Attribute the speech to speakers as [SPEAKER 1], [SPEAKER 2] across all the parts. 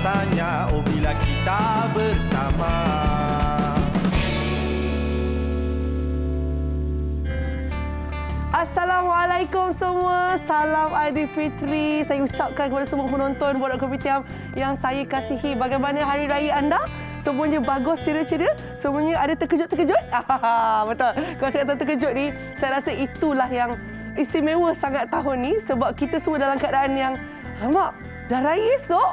[SPEAKER 1] rasanya bila kita bersama.
[SPEAKER 2] Assalamualaikum semua. Salam Aidilfitri. Saya ucapkan kepada semua penonton Borak Kopitiam yang saya kasihi. Bagaimana hari raya anda? Semuanya bagus, ceria-ceria? Semuanya ada terkejut-terkejut? Betul. Kalau saya kata terkejut ni, saya rasa itulah yang istimewa sangat tahun ni sebab kita semua dalam keadaan yang alamak, dah raya esok.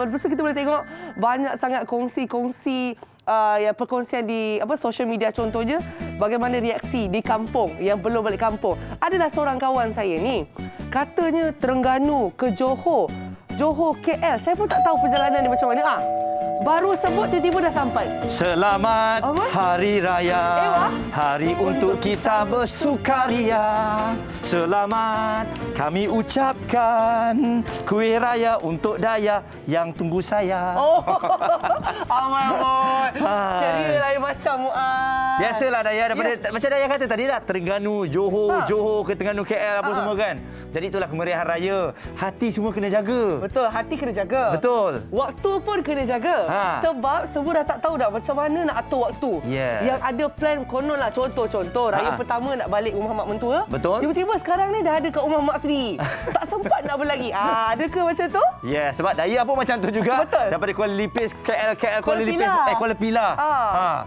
[SPEAKER 2] Lepas tu kita boleh tengok banyak sangat kongsi-kongsi perkongsian di social media, contohnya bagaimana reaksi di kampung yang belum balik kampung. Adalah seorang kawan saya ni, katanya Terengganu ke Johor, Johor KL. Saya pun tak tahu perjalanan dia macam mana. Baru sebut tiba-tiba dah sampai.
[SPEAKER 3] Selamat Hari Raya, hari untuk kita bersukaria. Selamat kami ucapkan, kuih raya untuk Daya yang tunggu saya.
[SPEAKER 2] Amal, ceria lain macam Muaz.
[SPEAKER 3] Biasalah Daya, daripada macam Daya kata tadi lah, Terengganu, Johor, Johor ke Terengganu KL apa semua kan. Jadi itulah kemeriahan raya. Hati semua kena jaga.
[SPEAKER 2] Betul, hati kena jaga.
[SPEAKER 3] Betul.
[SPEAKER 2] Waktu pun kena jaga. Sebab semua dah tak tahu dah macam mana nak atur waktu. Yang ada plan konon lah, contoh raya pertama nak balik rumah mak mentua.
[SPEAKER 3] Betul.
[SPEAKER 2] Tiba-tiba sekarang ni dah ada kat rumah mak sendiri. Tak sempat nak berlari. Adakah macam tu?
[SPEAKER 3] Ya, sebab Daya pun macam tu juga.
[SPEAKER 2] Betul.
[SPEAKER 3] Daripada Kuala Lipis, KL Kuala Lipis, Kuala Pilah.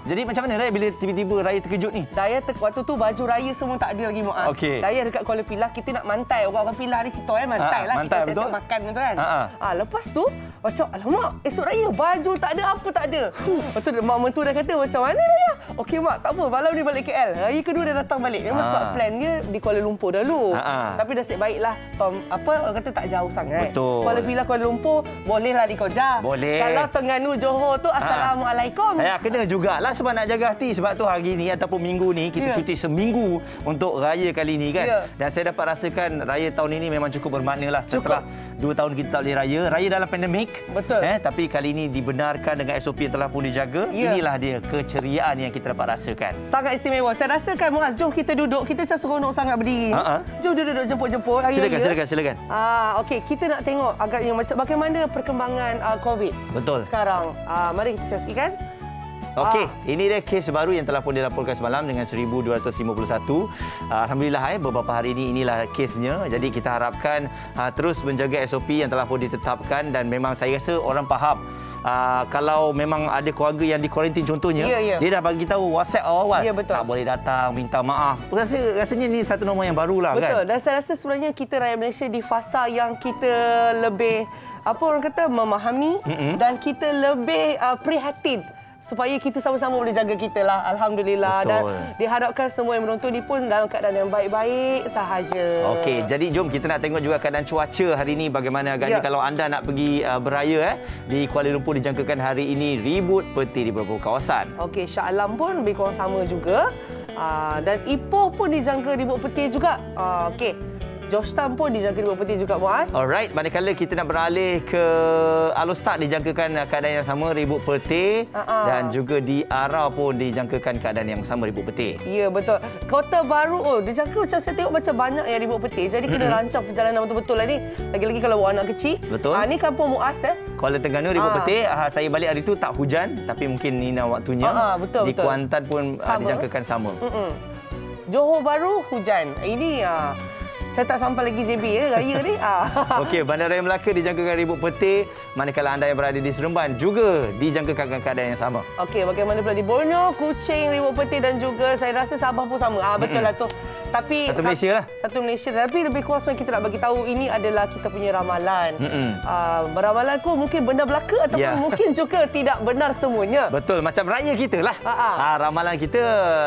[SPEAKER 3] Jadi macam mana Raya bila tiba-tiba Raya terkejut ni?
[SPEAKER 2] Daya waktu tu baju raya semua tak ada lagi Muaz. Daya dekat Kuala Pilah, kita nak mantai. Orang Pilah ni cerita mantai lah.
[SPEAKER 3] Mantai,
[SPEAKER 2] kita siap-siap makan tu kan. Lepas tu macam alamak, esok raya baju tak ada, apa tak ada. Lepas tu mak mentua dah kata macam mana Daya? Okey mak, tak apa, malam ni balik KL. Raya kedua dah datang balik. Memang sebab plan dia di Kuala Lumpur dahulu. Tapi nasib baiklah orang kata tak jauh sangat.
[SPEAKER 3] Betul.
[SPEAKER 2] Kuala Pilah, Kuala Lumpur bolehlah dikoja.
[SPEAKER 3] Boleh.
[SPEAKER 2] Kalau Terengganu, Johor tu assalamualaikum.
[SPEAKER 3] Kena jugalah sebab nak jaga hati. Sebab tu hari ni ataupun minggu ni kita cuti seminggu untuk raya kali ni kan. Dan saya dapat rasakan raya tahun ini memang cukup bermakna lah. Setelah 2 tahun kita tak boleh raya. Raya dalam pandemik.
[SPEAKER 2] Betul.
[SPEAKER 3] Tapi kali ini dibenarkan dengan SOP yang telah pun dijaga. Inilah dia keceriaan yang kita dapat rasakan. Sangat
[SPEAKER 2] istimewa. Saya rasakan Muaz, jom kita duduk. Kita macam seronok sangat berdiri. Jom duduk jemput-jemput.
[SPEAKER 3] Silakan.
[SPEAKER 2] Okey, kita nak tengok agaknya macam bagaimana perkembangan COVID.
[SPEAKER 3] Betul.
[SPEAKER 2] Sekarang. Mari kita saksikan.
[SPEAKER 3] Okey, ini dia kes baru yang telah pun dilaporkan semalam dengan 1,251. Alhamdulillah beberapa hari ini inilah kesnya. Jadi kita harapkan terus menjaga SOP yang telah pun ditetapkan dan memang saya rasa orang faham. Kalau memang ada keluarga yang dikuarantin contohnya, dia dah bagi tahu WhatsApp awal. Tak boleh datang, minta maaf. Rasanya ni satu norma yang barulah kan.
[SPEAKER 2] Betul. Dan saya rasa sebenarnya kita rakyat Malaysia di fasa yang kita lebih orang kata memahami dan kita lebih prihatin supaya kita sama-sama boleh jaga kita lah. Alhamdulillah. Betul. Dan diharapkan semua yang menonton ni pun dalam keadaan yang baik-baik sahaja.
[SPEAKER 3] Okey, jadi jom kita nak tengok juga keadaan cuaca hari ini bagaimana agaknya kalau anda nak pergi beraya di Kuala Lumpur dijangkakan hari ini ribut peti di beberapa kawasan.
[SPEAKER 2] Okey, Shah Alam pun lebih kurang sama juga. Dan Ipoh pun dijangka ribut peti juga. Okey. Georgetown pun dijangka ribut peti juga Muaz.
[SPEAKER 3] Alright, manakala kita nak beralih ke Alostak dijangkakan keadaan yang sama ribut peti dan juga di Arau pun dijangkakan keadaan yang sama ribut peti.
[SPEAKER 2] Ya, betul. Kota Baru dijangka macam saya tengok macam banyak yang ribut peti. Jadi kena rancang perjalanan betul-betul lah ni. Lagi-lagi kalau bawa anak kecil.
[SPEAKER 3] Betul.
[SPEAKER 2] Ni kampung Muaz
[SPEAKER 3] Kuala Terengganu ribut peti. Saya balik hari tu tak hujan tapi mungkin ni waktunya.
[SPEAKER 2] Betul.
[SPEAKER 3] Di Kuantan pun dijangkakan sama.
[SPEAKER 2] Johor Bahru hujan. Ini saya tak sampai lagi JB raya ni.
[SPEAKER 3] Okey, Bandaraya Melaka dijangkakan ribut peti. Manakala anda yang berada di Seremban juga dijangkakan keadaan yang sama.
[SPEAKER 2] Okey, bagaimana pula di Borneo, Kuching ribut peti dan juga saya rasa Sabah pun sama. Betul lah tu. Tapi
[SPEAKER 3] satu Malaysia lah.
[SPEAKER 2] Satu Malaysia. Tapi lebih kurang sebenarnya kita nak bagi tahu ini adalah kita punya ramalan. Ramalanku mungkin benar belaka ataupun mungkin juga tidak benar semuanya.
[SPEAKER 3] Betul, macam raya kita lah. Ramalan kita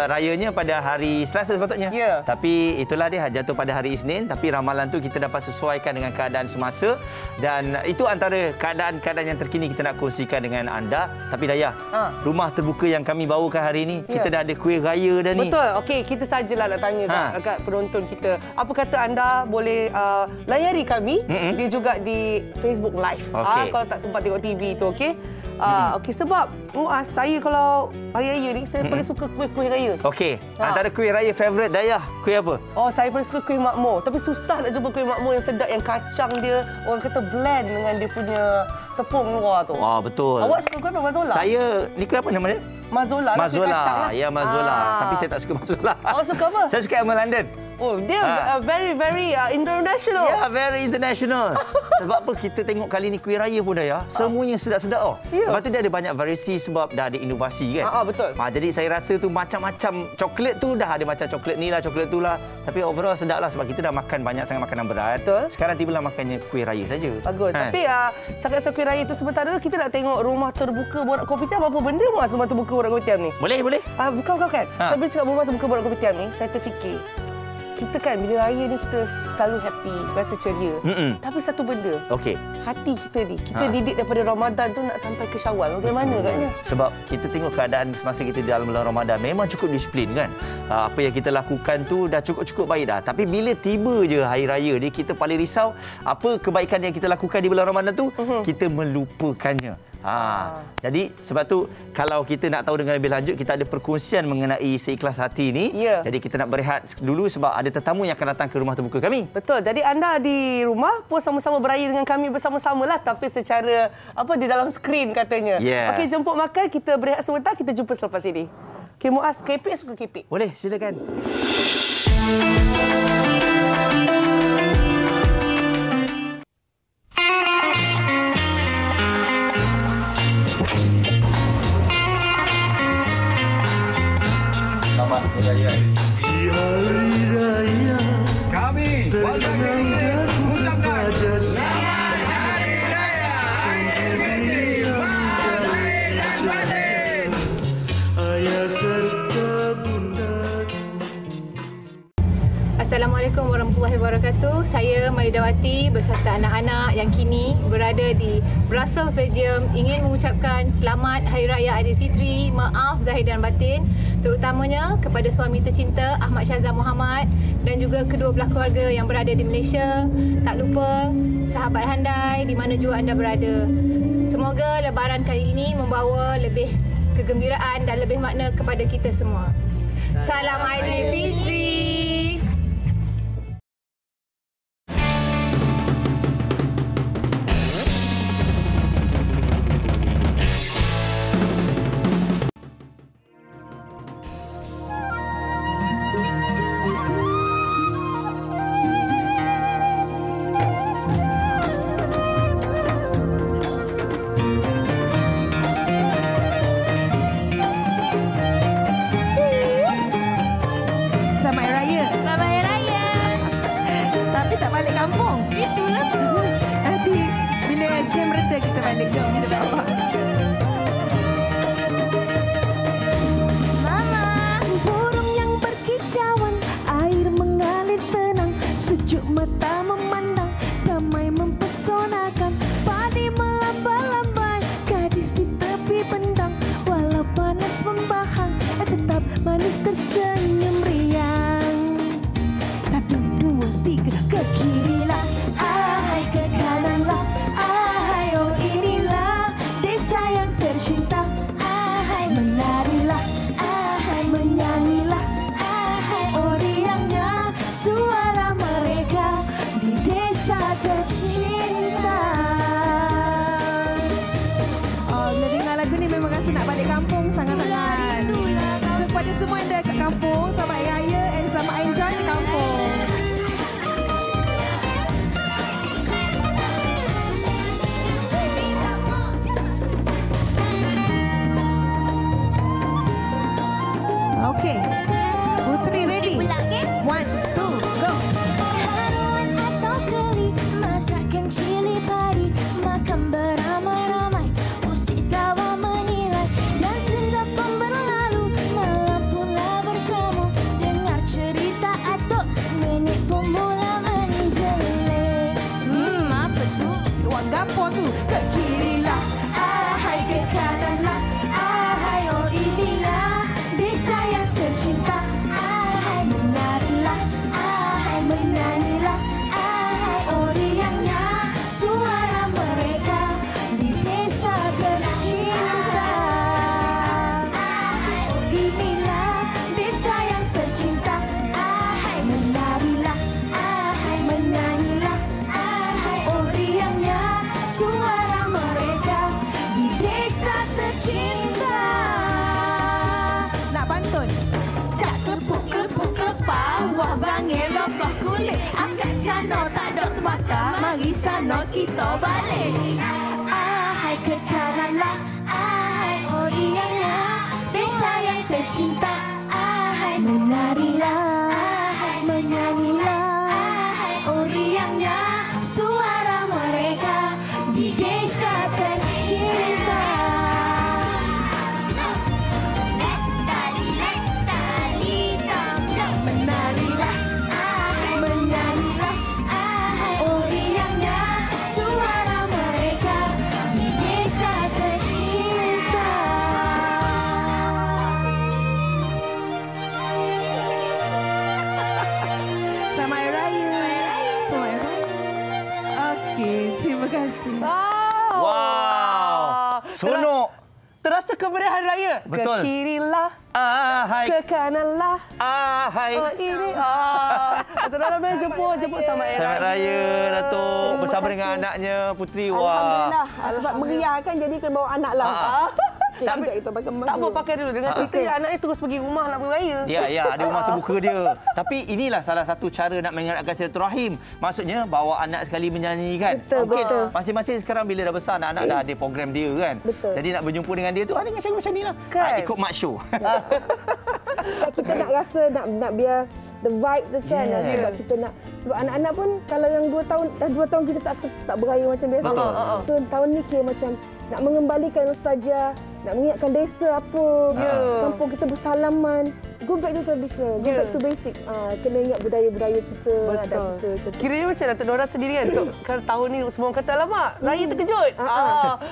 [SPEAKER 3] rayanya pada hari Selasa sepatutnya. Tapi itulah dia jatuh pada hari Isnin. Tapi ramalan tu kita dapat sesuaikan dengan keadaan semasa dan itu antara keadaan-keadaan yang terkini kita nak kongsikan dengan anda. Tapi Daya, rumah terbuka yang kami bawakan hari ini, kita dah ada kuih raya dah ni.
[SPEAKER 2] Betul. Okey, kita sajalah nak tanya kat penonton kita. Apa kata anda boleh layari kami dia juga di Facebook Live. Kalau tak sempat tengok TV tu, okey. Okey, sebab Muaz, saya kalau raya-raya ni saya paling suka kuih-kuih raya.
[SPEAKER 3] Okey, antara kuih raya favourite Daya, kuih apa?
[SPEAKER 2] Saya paling suka kuih makmur. Tapi susah nak jumpa kuih makmur yang sedap, yang kacang dia orang kata blend dengan dia punya tepung luar tu.
[SPEAKER 3] Wah, betul.
[SPEAKER 2] Awak suka kuih apa, Mazola?
[SPEAKER 3] Saya, ni kuih apa nama dia?
[SPEAKER 2] Mazola.
[SPEAKER 3] Mazola.
[SPEAKER 2] Kacang lah.
[SPEAKER 3] Ya, Mazola. Tapi saya tak suka Mazola.
[SPEAKER 2] Awak suka apa?
[SPEAKER 3] Saya suka Elmer London.
[SPEAKER 2] Oh, dia very international.
[SPEAKER 3] Ya, very international. Sebab apa kita tengok kali ni kuih raya pun Daya, semuanya sedap-sedap oh.
[SPEAKER 2] Ya.
[SPEAKER 3] Lepas tu dia ada banyak variasi sebab dah ada inovasi kan.
[SPEAKER 2] Betul.
[SPEAKER 3] Jadi saya rasa tu macam-macam coklat tu dah ada macam coklat ni lah, coklat tu lah. Tapi overall sedap lah sebab kita dah makan banyak sangat makanan berat.
[SPEAKER 2] Betul.
[SPEAKER 3] Sekarang tibalah makannya kuih raya saja.
[SPEAKER 2] Bagus. Tapi cakap pasal kuih raya tu sementara kita nak tengok rumah terbuka borak kopitiam, apa benda Mas rumah terbuka borak kopitiam ni?
[SPEAKER 3] Boleh.
[SPEAKER 2] Bukan kan. Saya bila cakap rumah terbuka borak kopitiam ni, saya terfikir kita kan bila raya ni kita selalu happy, rasa ceria. Tapi satu benda, hati kita ni, kita didik daripada Ramadan tu nak sampai ke Syawal. Bagaimana katnya?
[SPEAKER 3] Sebab kita tengok keadaan semasa kita dalam bulan Ramadan memang cukup disiplin kan. Apa yang kita lakukan tu dah cukup baik dah. Tapi bila tiba je hari raya ni, kita paling risau apa kebaikan yang kita lakukan di bulan Ramadan tu, kita melupakannya. Jadi sebab tu kalau kita nak tahu dengan lebih lanjut, kita ada perkongsian mengenai seikhlas hati ni. Jadi kita nak berehat dulu sebab ada tetamu yang akan datang ke rumah terbuka kami.
[SPEAKER 2] Betul. Jadi anda di rumah pun sama-sama beraya dengan kami bersama-samalah, tapi secara di dalam skrin katanya. Okey, jemput makan, kita berehat sebentar, kita jumpa selepas ini. Okey, Muaz, kepek suka kepek?
[SPEAKER 3] Boleh, silakan. Selamat Hari Raya.
[SPEAKER 1] Di hari raya
[SPEAKER 4] Kami warga KK mengucapkan
[SPEAKER 1] Selamat Hari Raya Aidilfitri maaf lahir dan batin. Ayah serta bunda.
[SPEAKER 5] Assalamualaikum warahmatullahi wabarakatuh. Saya Maidawati beserta anak-anak yang kini berada di Brussels, Belgium ingin mengucapkan selamat Hari Raya Aidilfitri, maaf zahir dan batin, terutamanya kepada suami tercinta Ahmad Syazam Muhammad dan juga kedua belah keluarga yang berada di Malaysia. Tak lupa sahabat handai di mana jua anda berada. Semoga lebaran kali ini membawa lebih kegembiraan dan lebih makna kepada kita semua. Salam Aidilfitri.
[SPEAKER 6] Malam pula bertemu cano tak dok terbakar. Mari sana kita balik. Ahai kekaranlah, ahai oriangnya, desa yang tercinta. Ahai menarilah, ahai menyanyilah, ahai oriangnya, suara mereka di desa tercinta. Menarilah, ahai menyanyilah, ahai oriangnya, suara mereka di desa tercinta. Selamat Hari Raya. Selamat Hari Raya. Okey, terima kasih.
[SPEAKER 3] Wow. Sonok.
[SPEAKER 2] Terasa kemeriahan raya.
[SPEAKER 3] Betul.
[SPEAKER 2] Ke kirilah,
[SPEAKER 3] Ahai.
[SPEAKER 2] ke kananlah.
[SPEAKER 3] Ahai.
[SPEAKER 2] Oh, ini. Datuk Nora boleh jemput Selamat Hari
[SPEAKER 3] Selamat Raya, Datuk. Bersama dengan anaknya, Putri. Wah.
[SPEAKER 7] Alhamdulillah. Sebab meriah kan, jadi kena bawa anak lah. Okay,
[SPEAKER 2] Tak
[SPEAKER 7] sekejap kita pakai
[SPEAKER 2] Tak apa, pakai dulu. Dengan cerita anaknya terus pergi rumah nak beraya.
[SPEAKER 3] Ya, ada rumah terbuka dia. Tapi inilah salah satu cara nak mengeratkan silaturahim. Maksudnya bawa anak sekali menyanyi kan.
[SPEAKER 7] Betul,
[SPEAKER 3] Mungkin
[SPEAKER 7] betul.
[SPEAKER 3] masing-masing sekarang bila dah besar, anak-anak dah ada program dia kan.
[SPEAKER 7] Betul.
[SPEAKER 3] Jadi nak berjumpa dengan dia tu ada dengan cara macam ni lah.
[SPEAKER 2] Kan?
[SPEAKER 3] Ikut mak show.
[SPEAKER 7] Kita nak rasa, nak biar the vibe tu kan.
[SPEAKER 3] Yeah.
[SPEAKER 7] Sebab kita nak, sebab anak-anak pun kalau yang 2 tahun, dah 2 tahun kita tak beraya macam biasa.
[SPEAKER 3] Betul.
[SPEAKER 7] So tahun ni kira macam nak mengembalikan nostalgia, nak mengingatkan desa apa, kampung kita bersalaman. Go back to traditional, go back to basic. Kena ingat budaya-budaya kita, adat kita. Macam tu.
[SPEAKER 2] Kiranya macam Datuk Nora sendiri kan, kalau tahun ni semua orang kata, alamak, raya terkejut.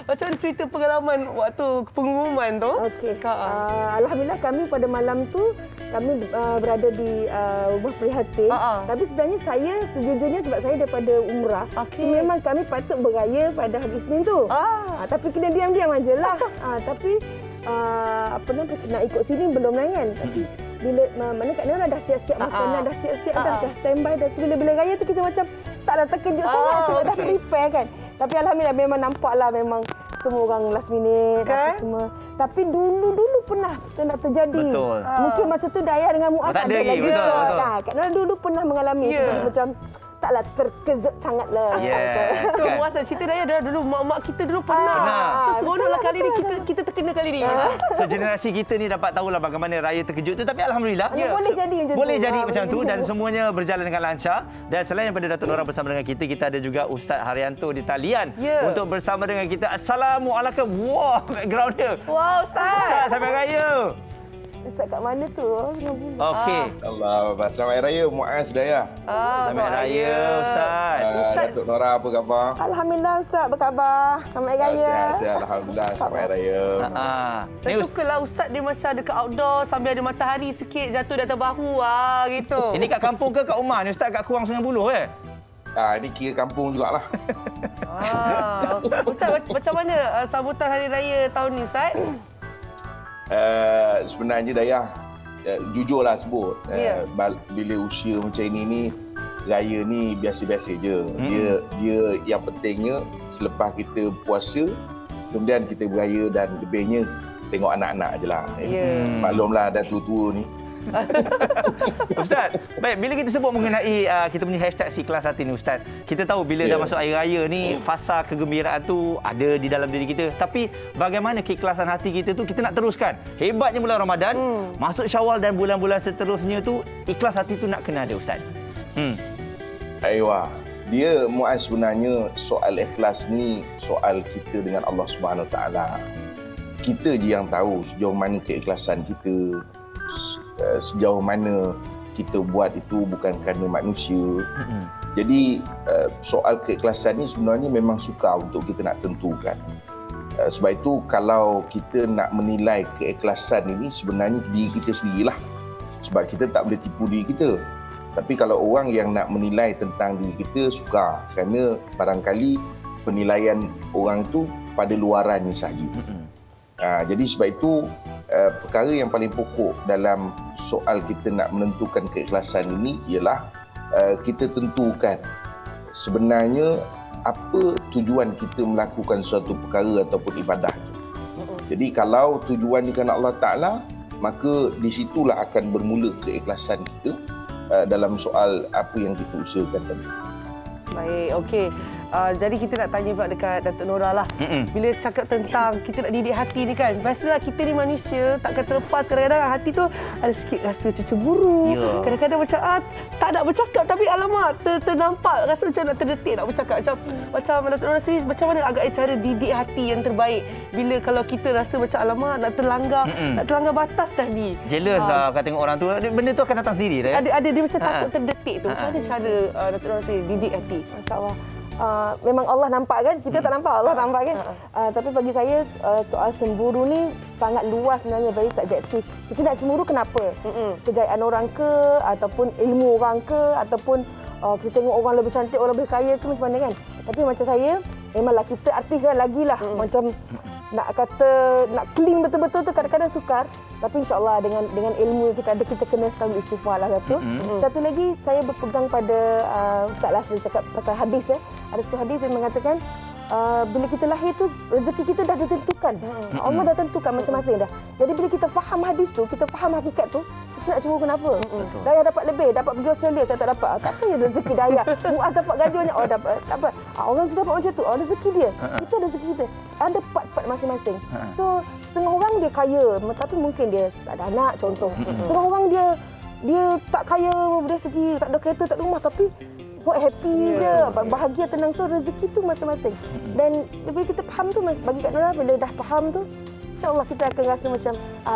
[SPEAKER 2] Macam mana cerita pengalaman waktu pengumuman tu?
[SPEAKER 7] Okey. Alhamdulillah kami pada malam tu kami berada di rumah prihatin. Tapi sebenarnya saya sejujurnya sebab saya daripada umrah. So memang kami patut beraya pada hari Isnin tu. Tapi kena diam-diam ajalah. Tapi apa nak ikut sini belum lah kan. Tapi bila mana Kak Nora dah siap-siap makanan, dah siap-siap dah standby dah. So, bila raya tu kita macam taklah terkejut sangat sebab dah prepare kan. Tapi alhamdulillah memang nampaklah memang semua orang last minute apa semua. Tapi dulu pernah terjadi.
[SPEAKER 3] Betul.
[SPEAKER 7] Mungkin masa tu Dayah dengan Muaz
[SPEAKER 3] Tak ada lagi, betul.
[SPEAKER 7] Kak Nora dulu pernah mengalami seperti macam taklah terkejut sangatlah.
[SPEAKER 3] Yes.
[SPEAKER 2] So,
[SPEAKER 3] kan?
[SPEAKER 2] Muaz cerita Daya dulu, mak kita dulu pernah. So, seronoklah kali ni kita terkena kali ni.
[SPEAKER 3] So generasi kita ni dapat tahulah bagaimana raya terkejut tu, tapi alhamdulillah
[SPEAKER 7] Boleh jadi macam tu.
[SPEAKER 3] boleh jadi macam tu dan semuanya berjalan dengan lancar. Dan selain daripada Datuk Nora bersama dengan kita ada juga Ustaz Haryanto di talian untuk bersama dengan kita. Assalamualaikum. Wah, background dia.
[SPEAKER 2] Wow, Ustaz.
[SPEAKER 3] Ustaz, sampai raya.
[SPEAKER 7] Ustaz kat mana tu?
[SPEAKER 3] Okey.
[SPEAKER 8] Allah, selamat Hari Raya Muaz Dayah.
[SPEAKER 3] Selamat raya Ustaz.
[SPEAKER 2] Ustaz.
[SPEAKER 8] Datuk Nora apa khabar?
[SPEAKER 7] Alhamdulillah Ustaz, berkhabar. Selamat Hari Raya.
[SPEAKER 8] Sihat, alhamdulillah. Selamat Hari Raya.
[SPEAKER 2] Saya sukalah Ustaz dia macam dekat outdoor sambil ada matahari sikit jatuh di atas bahu gitu.
[SPEAKER 3] Ini kat kampung ke kat rumah ni Ustaz, kat Kurang Sungai Buloh
[SPEAKER 8] Ini kira kampung jugalah.
[SPEAKER 2] Ustaz macam mana sambutan Hari Raya tahun ni Ustaz?
[SPEAKER 8] Sebenarnya Dayah, jujurlah sebut, bila usia macam ini ni, raya ni biasa-biasa je. Dia yang pentingnya selepas kita puasa, kemudian kita beraya dan lebihnya tengok anak-anak je lah. Maklumlah dah tua-tua ni.
[SPEAKER 3] Ustaz, baik, bila kita sebut mengenai kita punya hashtag Si Kelas Hati ni Ustaz, kita tahu bila dah masuk hari raya ni, fasa kegembiraan tu ada di dalam diri kita. Tapi bagaimana keikhlasan hati kita tu kita nak teruskan? Hebatnya bulan Ramadan, masuk Syawal dan bulan-bulan seterusnya tu, ikhlas hati tu nak kena ada Ustaz.
[SPEAKER 8] Aywa, dia Muaz sebenarnya soal ikhlas ni soal kita dengan Allah Subhanahu Wa Taala. Kita je yang tahu sejauh mana keikhlasan kita, sejauh mana kita buat itu bukan kerana manusia. Jadi soal keikhlasan ni sebenarnya memang sukar untuk kita nak tentukan. Sebab itu kalau kita nak menilai keikhlasan ini sebenarnya diri kita sendirilah. Sebab kita tak boleh tipu diri kita. Tapi kalau orang yang nak menilai tentang diri kita sukar, kerana barangkali penilaian orang itu pada luarannya sahaja. Jadi sebab itu perkara yang paling pokok dalam soal kita nak menentukan keikhlasan ini ialah kita tentukan sebenarnya apa tujuan kita melakukan suatu perkara ataupun ibadah. Jadi kalau tujuan ni kerana Allah Ta'ala, maka di situlah akan bermula keikhlasan kita. dalam soal apa yang kita usahakan tadi.
[SPEAKER 2] Baik, okey. Jadi kita nak tanya pula dekat Datuk Nora lah. Bila cakap tentang kita nak didik hati ni kan, biasalah kita ni manusia takkan terlepas kadang-kadang hati tu ada sikit rasa cemburu.
[SPEAKER 3] Ya.
[SPEAKER 2] Kadang-kadang macam tak nak bercakap tapi alamak ternampak rasa macam nak terdetik nak bercakap. Macam Datuk Nora sendiri macam mana agaknya cara didik hati yang terbaik bila kalau kita rasa macam alamak nak terlanggar batas tadi.
[SPEAKER 3] Jealous lah kalau tengok orang tu. Benda tu akan datang sendiri dah.
[SPEAKER 2] Ada dia macam takut terdetik tu. Macam mana cara Datuk Nora sendiri didik hati?
[SPEAKER 7] Masya-Allah. Memang Allah nampak kan? Kita tak nampak, Allah nampak kan? Tapi bagi saya soal cemburu ni sangat luas sebenarnya, very subjektif. Kita nak cemburu kenapa? Kejayaan orang ke, ataupun ilmu orang ke, ataupun kita tengok orang lebih cantik, orang lebih kaya ke, macam mana kan? Tapi macam saya, memanglah kita artis lagilah. Macam nak kata nak clean betul-betul tu kadang-kadang sukar, tapi insya-Allah dengan ilmu yang kita ada, kita kena selalu istighfar lah satu. Satu lagi saya berpegang pada Ustaz Lafri cakap pasal hadis Ada satu hadis yang mengatakan bila kita lahir tu rezeki kita dah ditentukan. Allah dah tentukan masing-masing dah. Jadi bila kita faham hadis tu, kita faham hakikat tu, kita nak cemburu kenapa? Dayah dapat lebih, dapat pergi Australia, saya tak dapat. Tak apa ya rezeki Dayah. Muaz dapat gaji banyak, dapat. Tak apa. Orang tu dapat macam tu, rezeki dia. Kita rezeki kita. Ada part-part masing-masing. So setengah orang dia kaya, tapi mungkin dia tak ada anak contoh. Setengah orang dia tak kaya dari segi tak ada kereta, tak ada rumah, tapi happy je, bahagia, tenang. So rezeki tu masing-masing. Dan bila kita faham tu, bagi Kak Nora, bila dah faham tu, insya-Allah kita akan rasa macam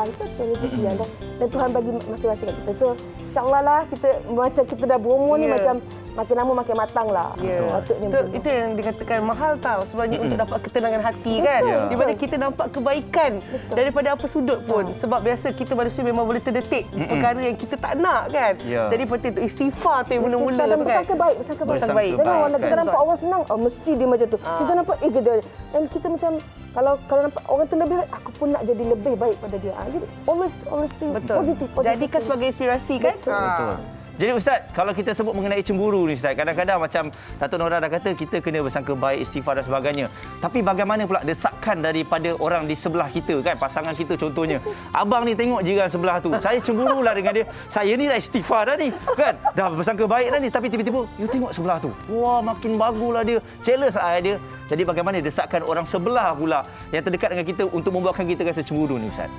[SPEAKER 7] it's okay, rezeki yang dah dan Tuhan bagi masing-masing kat kita. So insya-Allah lah kita macam kita dah berumur ni macam makin lama makin matang lah. Sepatutnya
[SPEAKER 2] itu yang dikatakan mahal tau sebenarnya untuk dapat ketenangan hati kan. Di mana kita nampak kebaikan daripada apa sudut pun. Sebab biasa kita manusia memang boleh terdetik perkara yang kita tak nak kan. Jadi penting untuk istighfar tu yang mula-mula tu kan.
[SPEAKER 7] Bersangka baik, bersangka baik. Jangan kita nampak orang senang, mesti dia macam tu. Kita nampak gitu. Dan kita macam kalau nampak orang tu lebih baik, aku pun nak jadi lebih baik pada dia. Jadi always stay positif.
[SPEAKER 2] Jadikan sebagai inspirasi kan.
[SPEAKER 3] Betul. Jadi Ustaz, kalau kita sebut mengenai cemburu ni Ustaz, kadang-kadang macam Datuk Nora dah kata kita kena bersangka baik, istighfar dan sebagainya. Tapi bagaimana pula desakan daripada orang di sebelah kita kan, pasangan kita contohnya. Abang ni tengok jiran sebelah tu, saya cemburulah dengan dia. Saya ni dah istighfar dah ni kan, dah bersangka baik dah ni, tapi tiba-tiba you tengok sebelah tu. Wah, makin baguslah dia. Jealous dia. Jadi bagaimana desakan orang sebelah pula yang terdekat dengan kita untuk membuatkan kita rasa cemburu ni Ustaz?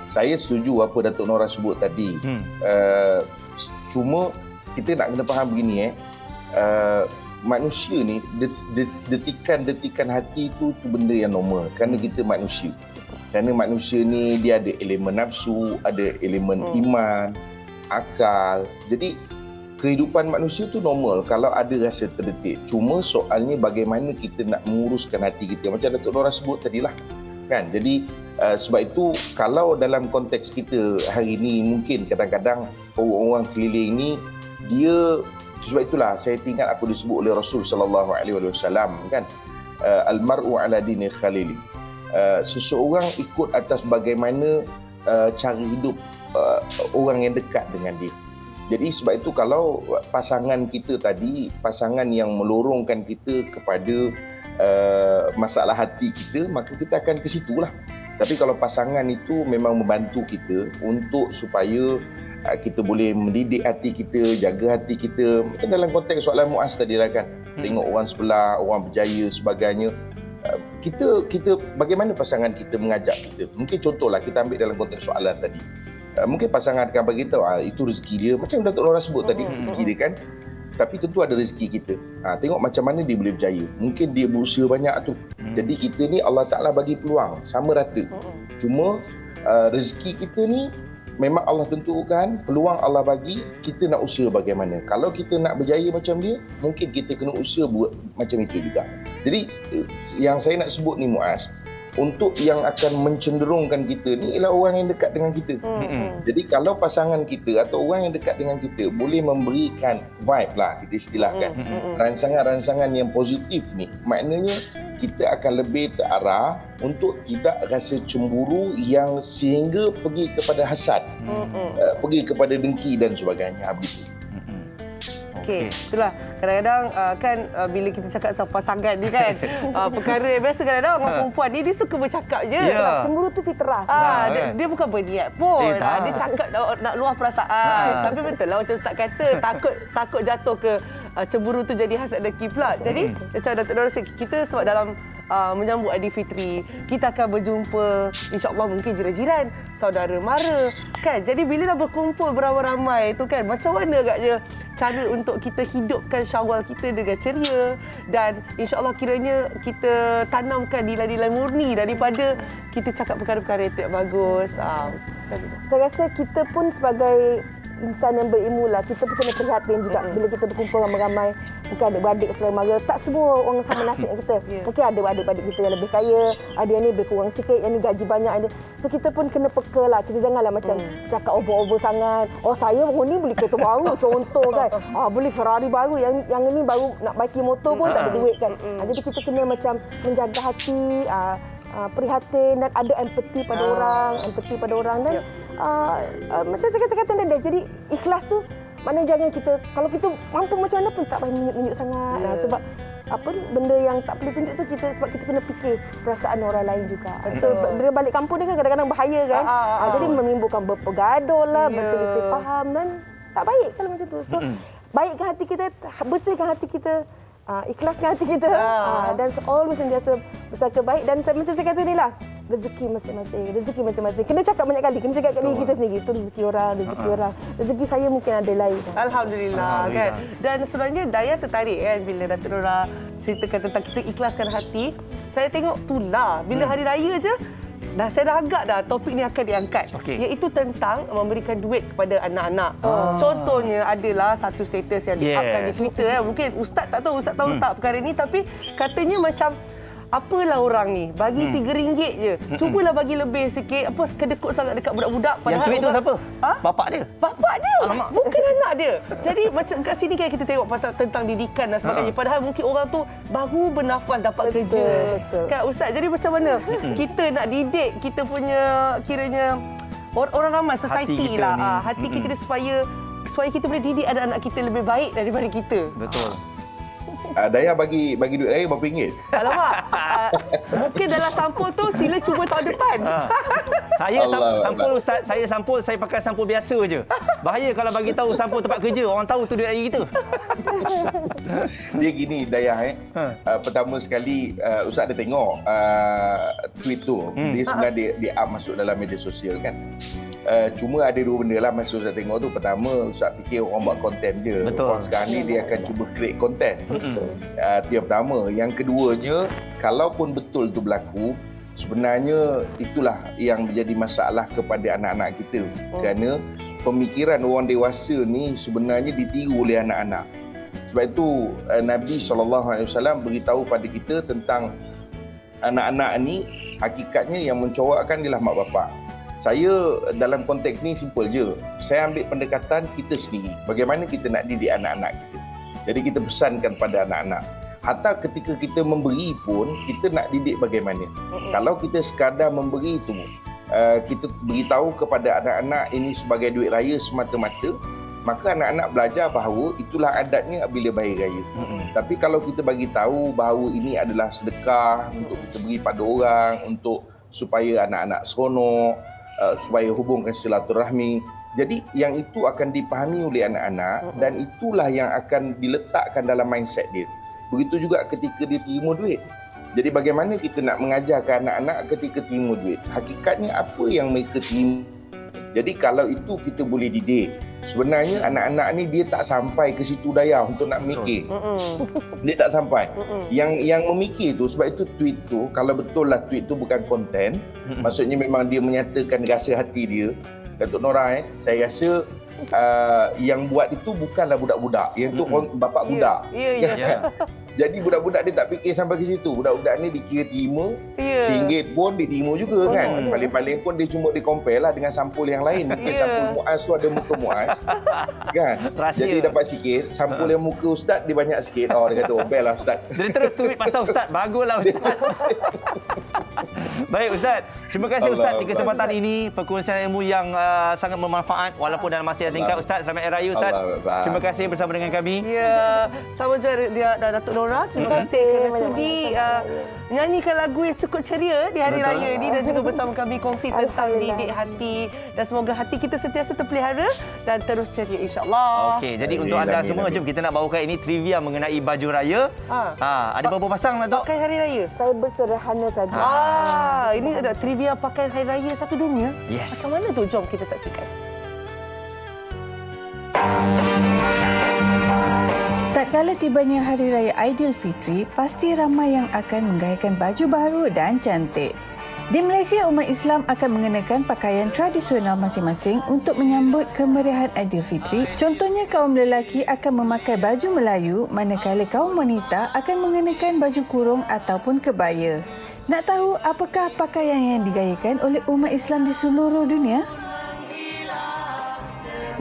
[SPEAKER 8] Saya setuju apa Datuk Nora sebut tadi. Cuma kita nak kena faham begini manusia ni detikan-detikan hati tu benda yang normal kerana kita manusia. Kerana manusia ni dia ada elemen nafsu, ada elemen iman, akal. Jadi kehidupan manusia tu normal kalau ada rasa terdetik. Cuma soalnya bagaimana kita nak menguruskan hati kita. Macam Datuk Nora sebut tadilah. Kan? Jadi sebab itu kalau dalam konteks kita hari ini mungkin kadang-kadang orang-orang keliling ni dia, sebab itulah saya ingat apa disebut oleh Rasul sallallahu alaihi wasallam kan, almar'u ala dini khalili. Seseorang ikut atas bagaimana cara hidup orang yang dekat dengan dia. Jadi sebab itu kalau pasangan kita tadi, pasangan yang melorongkan kita kepada masalah hati kita, maka kita akan ke situlah. Tapi kalau pasangan itu memang membantu kita untuk supaya kita boleh mendidik hati kita, jaga hati kita. Macam dalam konteks soalan Muaz tadi lah kan, tengok orang sebelah, orang berjaya sebagainya. Kita bagaimana pasangan kita mengajak kita. Mungkin contohlah kita ambil dalam konteks soalan tadi. Mungkin pasangan akan bagi tahu itu rezeki dia. Macam Datuk Nora sebut tadi, rezeki dia kan. Tapi tentu ada rezeki kita. Tengok macam mana dia boleh berjaya. Mungkin dia berusaha banyak tu. Jadi kita ni Allah Ta'ala bagi peluang sama rata. Cuma rezeki kita ni memang Allah tentukan, peluang Allah bagi, kita nak usaha bagaimana. Kalau kita nak berjaya macam dia, mungkin kita kena usaha buat macam itu juga. Jadi yang saya nak sebut ni Muaz, untuk yang akan mencenderungkan kita ni ialah orang yang dekat dengan kita. Jadi kalau pasangan kita atau orang yang dekat dengan kita boleh memberikan vibe lah, kita istilahkan, rangsangan-rangsangan yang positif ni, maknanya kita akan lebih terarah untuk tidak rasa cemburu yang sehingga pergi kepada hasad, pergi kepada dengki dan sebagainya. Habis.
[SPEAKER 2] Okey. Itulah kadang-kadang kan bila kita cakap pasal pasangan ni kan perkara biasa kadang-kadang orang perempuan ni dia suka bercakap je.
[SPEAKER 7] Cemburu tu fitrah.
[SPEAKER 2] Dia bukan berniat pun. Dia cakap nak luah perasaan. Tapi betul lah macam Ustaz kata takut jatuh ke cemburu tu jadi hasad dengki pula. Jadi macam Datuk Nora kita sebab dalam menyambut Aidilfitri, kita akan berjumpa insya-Allah mungkin jiran-jiran, saudara mara kan. Jadi bila dah berkumpul beramai-ramai tu kan, macam mana agaknya cara untuk kita hidupkan Syawal kita dengan ceria dan insya-Allah kiranya kita tanamkan nilai-nilai murni daripada kita cakap perkara-perkara yang tidak bagus.
[SPEAKER 7] Saya rasa kita pun sebagai insan yang berilmu lah, kita pun kena prihatin juga bila kita berkumpul ramai-ramai. Mungkin ada adik saudara mara, tak semua orang sama nasib dengan kita. Mungkin ada adik-adik kita yang lebih kaya, ada yang ni lebih kurang sikit, yang ni gaji banyak ada. So kita pun kena peka lah, kita janganlah macam cakap over-over sangat. Oh saya ni beli kereta baru contoh kan. Beli Ferrari baru, yang ini baru nak baiki motor pun tak ada duit kan. Jadi kita kena macam menjaga hati, prihatin dan ada empati pada orang dan macam saya kata tadi, jadi ikhlas tu maknanya jangan kita, kalau kita mampu macam mana pun tak payah tunjuk sangat. Sebab benda yang tak perlu tunjuk tu sebab kita kena fikir perasaan orang lain juga. So dari balik kampung ni kan kadang-kadang bahaya kan. Jadi menimbulkan berpegaduh lah, berselisih faham dan tak baik kalau macam tu. So baikkan hati kita, bersihkan hati kita, ikhlaskan hati kita dan always sentiasa bersangka baik. Dan macam saya kata ni lah, rezeki masing-masing. Kena cakap banyak kali, kena cakap kat diri kita sendiri. Itu rezeki orang. Rezeki saya mungkin ada lain.
[SPEAKER 2] Alhamdulillah kan. Dan sebenarnya Dayah tertarik kan bila Datuk Nora ceritakan tentang kita ikhlaskan hati. Saya tengok itulah bila hari raya je saya dah agak dah topik ni akan diangkat. Iaitu tentang memberikan duit kepada anak-anak. Contohnya adalah satu status yang di-upkan di Twitter. Mungkin Ustaz tak tahu, Ustaz tahu tak perkara ni, tapi katanya macam apalah orang ni bagi RM3 je. Cubalah bagi lebih sikit. Kedekut sangat dekat budak-budak.
[SPEAKER 3] Yang tweet tu siapa? Bapak dia.
[SPEAKER 2] Bapak dia. Alamak. Bukan anak dia. Jadi macam kat sini kan kita tengok pasal tentang didikan dan sebagainya. Padahal mungkin orang tu baru bernafas dapat kerja. Kan Ustaz? Jadi macam mana kita nak didik kita punya kiranya orang ramai society lah. Hati kita ni supaya kita boleh didik anak-anak kita lebih baik daripada kita.
[SPEAKER 3] Betul.
[SPEAKER 8] Dayah bagi duit raya berapa ringgit?
[SPEAKER 2] Alamak. Mungkin dalam sampul tu sila cuba tahun depan.
[SPEAKER 3] Sampul Ustaz, saya pakai sampul biasa je. Bahaya kalau bagi tahu sampul tempat kerja, orang tahu tu duit raya kita.
[SPEAKER 8] Dia gini Dayah pertama sekali Ustaz ada tengok tweet tu. Dia sebenarnya dia up masuk dalam media sosial kan. Cuma ada dua benda lah masa Ustaz tengok tu. Pertama, Ustaz fikir orang buat konten je. Orang sekarang ni dia akan cuba create konten. Itu yang pertama. Yang keduanya, kalaupun betul tu berlaku, sebenarnya itulah yang menjadi masalah kepada anak-anak kita. Kerana pemikiran orang dewasa ni sebenarnya ditiru oleh anak-anak. Sebab itu Nabi SAW beritahu pada kita tentang anak-anak ni, hakikatnya yang mencorakkan ialah mak bapak. Saya dalam konteks ni simple je. Saya ambil pendekatan kita sendiri. Bagaimana kita nak didik anak-anak kita. Jadi kita pesankan pada anak-anak. Hatta ketika kita memberi pun, kita nak didik bagaimana. Kalau kita sekadar memberi itu, kita beritahu kepada anak-anak ini sebagai duit raya semata-mata, maka anak-anak belajar bahawa itulah adatnya bila bayar raya. Tapi kalau kita bagi tahu bahawa ini adalah sedekah untuk kita beri pada orang, untuk supaya anak-anak seronok, supaya hubungkan silaturahmi. Jadi yang itu akan dipahami oleh anak-anak dan itulah yang akan diletakkan dalam mindset dia. Begitu juga ketika dia terima duit. Jadi bagaimana kita nak mengajarkan anak-anak ketika terima duit? Hakikatnya apa yang mereka terima? Jadi kalau itu kita boleh didik. Sebenarnya anak-anak ni dia tak sampai ke situ Dayah untuk nak mikir. Dia tak sampai. Yang memikir tu, sebab itu tweet tu, kalau betul lah tweet tu bukan konten, maksudnya memang dia menyatakan rasa hati dia. Datuk Nora, saya rasa yang buat itu bukanlah budak-budak. Yang tu bapak budak. Jadi budak-budak dia tak fikir sampai ke situ. Budak-budak ni dikira terima, RM1 pun dia terima juga kan. Paling-paling pun dia cuma di-compare lah dengan sampul yang lain. Mungkin sampul Muaz tu ada muka Muaz. Kan? Jadi dapat sikit. Sampul yang muka Ustaz dia banyak sikit. Dia kata, bel lah Ustaz.
[SPEAKER 3] Dia terus tweet pasal Ustaz. Baguslah Ustaz. Baik Ustaz, terima kasih Ustaz di kesempatan ini, perkongsian ilmu yang sangat bermanfaat walaupun dalam masa yang singkat. Ustaz, selamat Hari Raya Ustaz. Terima kasih bersama dengan kami.
[SPEAKER 2] Ya, sama juga Datuk Nora. Terima kasih kerana sudi menyanyikan lagu yang cukup ceria di Hari Raya ini dan juga bersama kami kongsi tentang didik hati, dan semoga hati kita sentiasa terpelihara dan terus ceria insya-Allah.
[SPEAKER 3] Okey, jadi untuk anda semua, jom kita nak bawakan ini trivia mengenai baju raya. Ada berapa pasang lah, Tok?
[SPEAKER 2] Pakai Hari Raya.
[SPEAKER 7] Saya bersederhana saja.
[SPEAKER 2] Ini ada trivia pakaian Hari Raya satu dunia.
[SPEAKER 3] Yes.
[SPEAKER 2] Macam mana tu? Jom kita saksikan.
[SPEAKER 6] Tak kala tibanya Hari Raya Aidilfitri, pasti ramai yang akan menggayakan baju baru dan cantik. Di Malaysia, umat Islam akan mengenakan pakaian tradisional masing-masing untuk menyambut kemeriahan Aidilfitri. Contohnya, kaum lelaki akan memakai baju Melayu, manakala kaum wanita akan mengenakan baju kurung ataupun kebaya. Nak tahu apakah pakaian yang digayakan oleh umat Islam di seluruh dunia?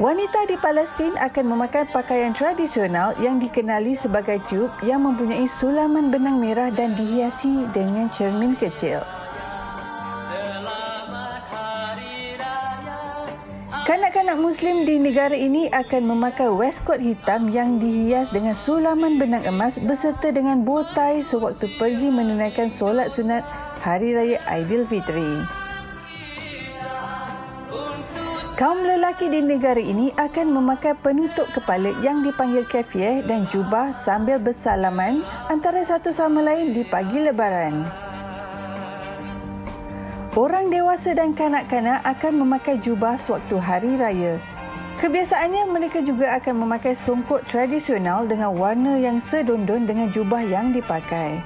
[SPEAKER 6] Wanita di Palestin akan memakai pakaian tradisional yang dikenali sebagai tiub yang mempunyai sulaman benang merah dan dihiasi dengan cermin kecil. Kanak-kanak Muslim di negara ini akan memakai waistcoat hitam yang dihias dengan sulaman benang emas beserta dengan bow tie sewaktu pergi menunaikan solat sunat Hari Raya Aidilfitri. Kaum lelaki di negara ini akan memakai penutup kepala yang dipanggil kafiyah dan jubah sambil bersalaman antara satu sama lain di pagi Lebaran. Orang dewasa dan kanak-kanak akan memakai jubah sewaktu Hari Raya. Kebiasaannya, mereka juga akan memakai songkok tradisional dengan warna yang sedondon dengan jubah yang dipakai.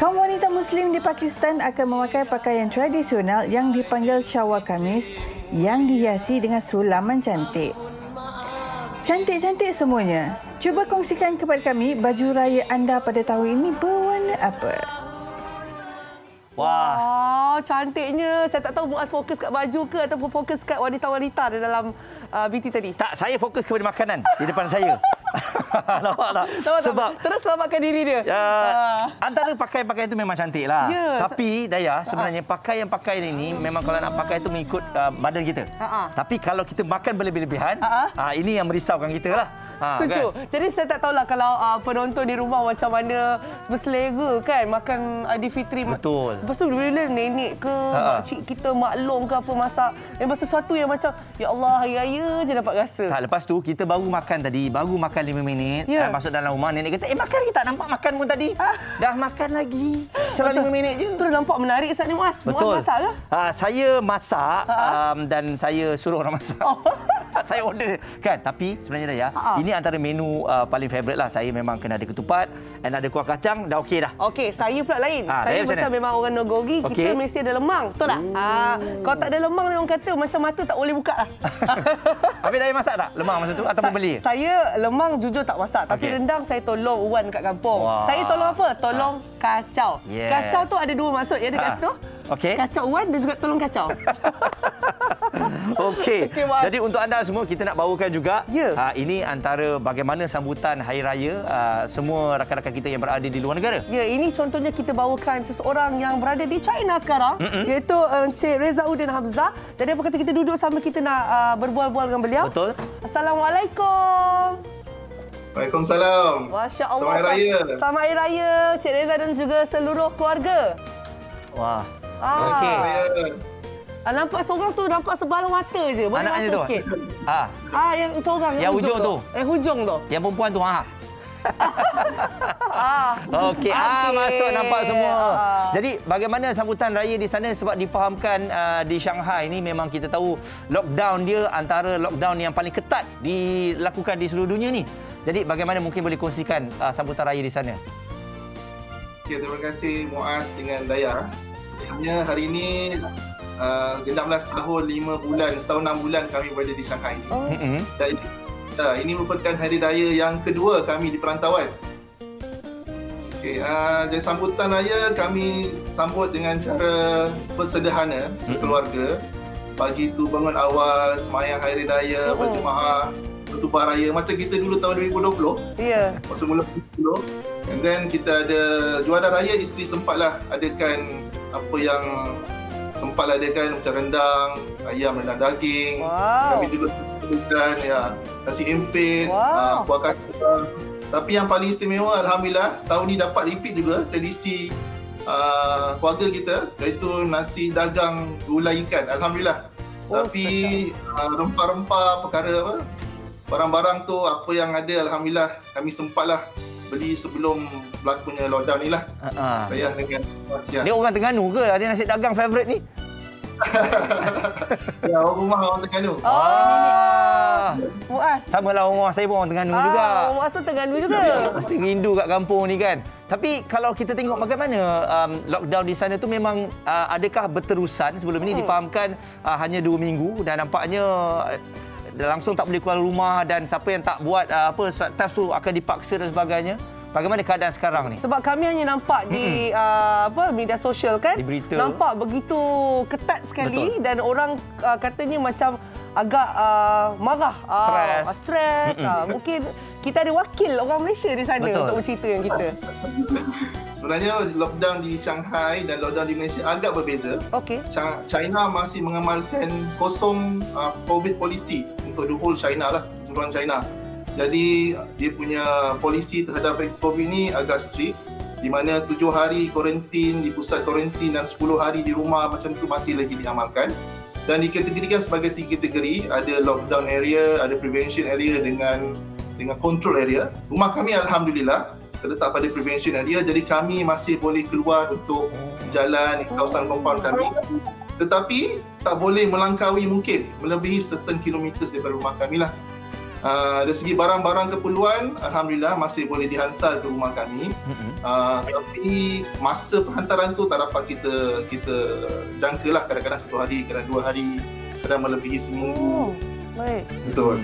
[SPEAKER 6] Kaum wanita Muslim di Pakistan akan memakai pakaian tradisional yang dipanggil syalwar kamis yang dihiasi dengan sulaman cantik. Cantik-cantik semuanya. Cuba kongsikan kepada kami baju raya anda pada tahun ini berwarna apa?
[SPEAKER 2] Wah, cantiknya. Saya tak tahu Muaz fokus kat baju ke ataupun fokus kat wanita-wanita di dalam BT tadi.
[SPEAKER 3] Tak, saya fokus kepada makanan di depan saya. Nampak tak? Sebab
[SPEAKER 2] terus selamatkan diri dia.
[SPEAKER 3] Antara pakaian-pakaian itu memang cantik lah.
[SPEAKER 2] Ya.
[SPEAKER 3] Tapi Daya, sebenarnya pakaian-pakaian ini memang kalau nak pakai itu mengikut badan kita. Tapi kalau kita makan berlebih-lebihan, ini yang merisaukan kita lah.
[SPEAKER 2] Setuju. Kan? Jadi saya tak tahulah kalau penonton di rumah macam mana berselera kan makan Aidilfitri.
[SPEAKER 3] Betul.
[SPEAKER 2] Lepas tu bila nenek ke makcik kita maklum ke apa masak, memang sesuatu yang macam ya Allah hari raya je dapat rasa.
[SPEAKER 3] Tak, lepas tu kita baru makan tadi, baru makan 5 minit, masuk dalam rumah, nenek kata, makan lagi tak? Nampak makan pun tadi. Dah makan lagi. Selama 5 minit je.
[SPEAKER 2] Tu dah nampak menarik saat ni Muaz.
[SPEAKER 3] Betul.
[SPEAKER 2] Muaz masak ke?
[SPEAKER 3] Saya masak dan saya suruh orang masak. Saya order kan. Tapi sebenarnya Daya, ini antara menu paling favourite lah. Saya memang kena ada ketupat dan ada kuah kacang, dah okey dah.
[SPEAKER 2] Okey, saya pula lain. Saya macam memang orang Nogori, kita mesti ada lemang. Betul tak? Kalau tak ada lemang, orang kata macam mata tak boleh buka lah.
[SPEAKER 3] Habis Daya masak tak? Lemang masa tu ataupun beli?
[SPEAKER 2] Saya lemang jujur tak masak. Tapi rendang saya tolong Wan kat kampung. Saya tolong apa? Tolong kacau. Kacau tu ada dua maksud ya dekat situ. Kacau Wan dan juga tolong kacau. Okey.
[SPEAKER 3] Jadi untuk anda semua, kita nak bawakan juga ini antara bagaimana sambutan Hari Raya semua rakan-rakan kita yang berada di luar negara.
[SPEAKER 2] Ya, ini contohnya kita bawakan seseorang yang berada di China sekarang, iaitu Encik Rezauddin Hamzah. Jadi apa kata kita duduk sama, kita nak berbual-bual dengan beliau.
[SPEAKER 3] Betul.
[SPEAKER 2] Assalamualaikum.
[SPEAKER 9] Waalaikumsalam.
[SPEAKER 2] Masya Allah.
[SPEAKER 9] Selamat Hari Raya.
[SPEAKER 2] Selamat Hari Raya, Cik Reza dan juga seluruh keluarga.
[SPEAKER 3] Wah.
[SPEAKER 2] Okey. Nampak seorang tu nampak sebalang mata je. Boleh
[SPEAKER 3] anaknya
[SPEAKER 2] masuk
[SPEAKER 3] tu
[SPEAKER 2] sikit. Yang seorang
[SPEAKER 3] yang hujung tu.
[SPEAKER 2] Hujung tu.
[SPEAKER 3] Yang perempuan tu Okey, masuk nampak semua. Jadi bagaimana sambutan raya di sana, sebab difahamkan di Shanghai ni memang kita tahu lockdown dia antara lockdown yang paling ketat dilakukan di seluruh dunia ni. Jadi bagaimana mungkin boleh kongsikan sambutan raya di sana?
[SPEAKER 9] Okay, terima kasih Muaz dengan Daya. Sebenarnya hari ini 16 tahun 5 bulan, setahun 6 bulan kami berada di Shanghai ini. Dan ini merupakan hari raya yang kedua kami di perantauan. Okay, jadi sambutan raya kami sambut dengan cara bersederhana sekeluarga. Pagi tu bangun awal, sembahyang hari raya, berjemaah, bertumpah raya macam kita dulu tahun 2020. Masa mula 2020. And then kita ada juara raya, isteri sempatlah adakan apa yang sempat adakan macam rendang, ayam rendang daging. Kami juga sediakan nasi empit, kuah kacang. Tapi yang paling istimewa alhamdulillah tahun ni dapat repeat juga tradisi keluarga kita, iaitu nasi dagang gulai ikan. Alhamdulillah. Tapi rempah-rempah perkara barang-barang tu apa yang ada alhamdulillah kami sempatlah beli sebelum berlakunya lockdown ni lah. Saya dengan Asia.
[SPEAKER 3] Dia orang Terengganu ke? Ada nasi dagang favourite ni?
[SPEAKER 9] Ya, orang rumah orang Terengganu.
[SPEAKER 2] Muaz.
[SPEAKER 3] Sama lah orang saya pun orang Terengganu juga.
[SPEAKER 2] Muaz pun Terengganu juga.
[SPEAKER 3] Mesti rindu kat kampung ni kan. Tapi kalau kita tengok bagaimana lockdown di sana tu memang adakah berterusan? Sebelum ini difahamkan hanya 2 minggu dan nampaknya langsung tak boleh keluar rumah dan siapa yang tak buat swab test tu akan dipaksa dan sebagainya. Bagaimana keadaan sekarang ni?
[SPEAKER 2] Sebab kami hanya nampak di media sosial kan,
[SPEAKER 3] di berita.
[SPEAKER 2] Nampak begitu ketat sekali. Betul. Dan orang katanya macam agak marah, stres. Mungkin kita ada wakil orang Malaysia di sana. Betul. Untuk bercerita dengan kita.
[SPEAKER 9] Sebenarnya lockdown di Shanghai dan lockdown di Malaysia agak berbeza.
[SPEAKER 2] Okey.
[SPEAKER 9] China masih mengamalkan kosong COVID policy untuk the whole China lah, seluruh China. Jadi dia punya polisi terhadap COVID ni agak strict, di mana 7 hari kuarantin di pusat kuarantin dan 10 hari di rumah macam tu masih lagi diamalkan. Dan dikategorikan sebagai 3 kategori, ada lockdown area, ada prevention area dengan control area. Rumah kami alhamdulillah terletak pada prevention area, jadi kami masih boleh keluar untuk jalan di kawasan compound kami. Tetapi tak boleh melangkaui mungkin melebihi certain kilometers daripada rumah kami lah. Dari segi barang-barang keperluan, alhamdulillah masih boleh dihantar ke rumah kami. Tapi masa penghantaran tu tak dapat kita jangkalah, kadang-kadang 1 hari, kadang 2 hari, kadang melebihi seminggu.
[SPEAKER 2] Baik.
[SPEAKER 9] Betul.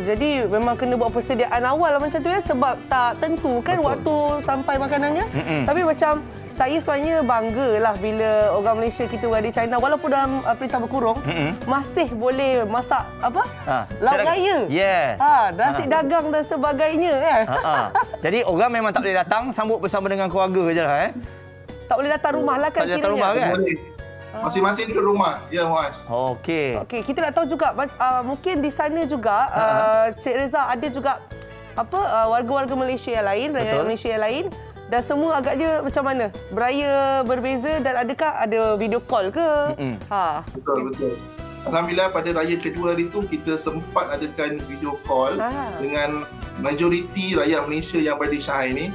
[SPEAKER 2] Jadi memang kena buat persediaan awal lah macam tu ya, sebab tak tentu kan. Betul. Waktu sampai makanannya. Tapi macam saya sebenarnya banggalah bila orang Malaysia kita berada di China, walaupun dalam perintah berkurung, masih boleh masak lauk raya. Nasi dagang dan sebagainya kan.
[SPEAKER 3] Jadi orang memang tak boleh datang, sambut bersama dengan keluarga je lah
[SPEAKER 2] Tak boleh datang rumah lah kan kiranya.
[SPEAKER 3] Tak boleh datang rumah kan?
[SPEAKER 9] Masing-masing di rumah. Ya, Muaz.
[SPEAKER 3] Okey.
[SPEAKER 2] Kita nak tahu juga mungkin di sana juga Cik Reza ada juga warga-warga Malaysia yang lain, rakyat Malaysia yang lain. Dan semua agaknya macam mana? Beraya berbeza dan adakah ada video call ke?
[SPEAKER 9] Betul. Alhamdulillah pada raya kedua hari tu kita sempat adakan video call dengan majoriti rakyat Malaysia yang berada di Shanghai ni.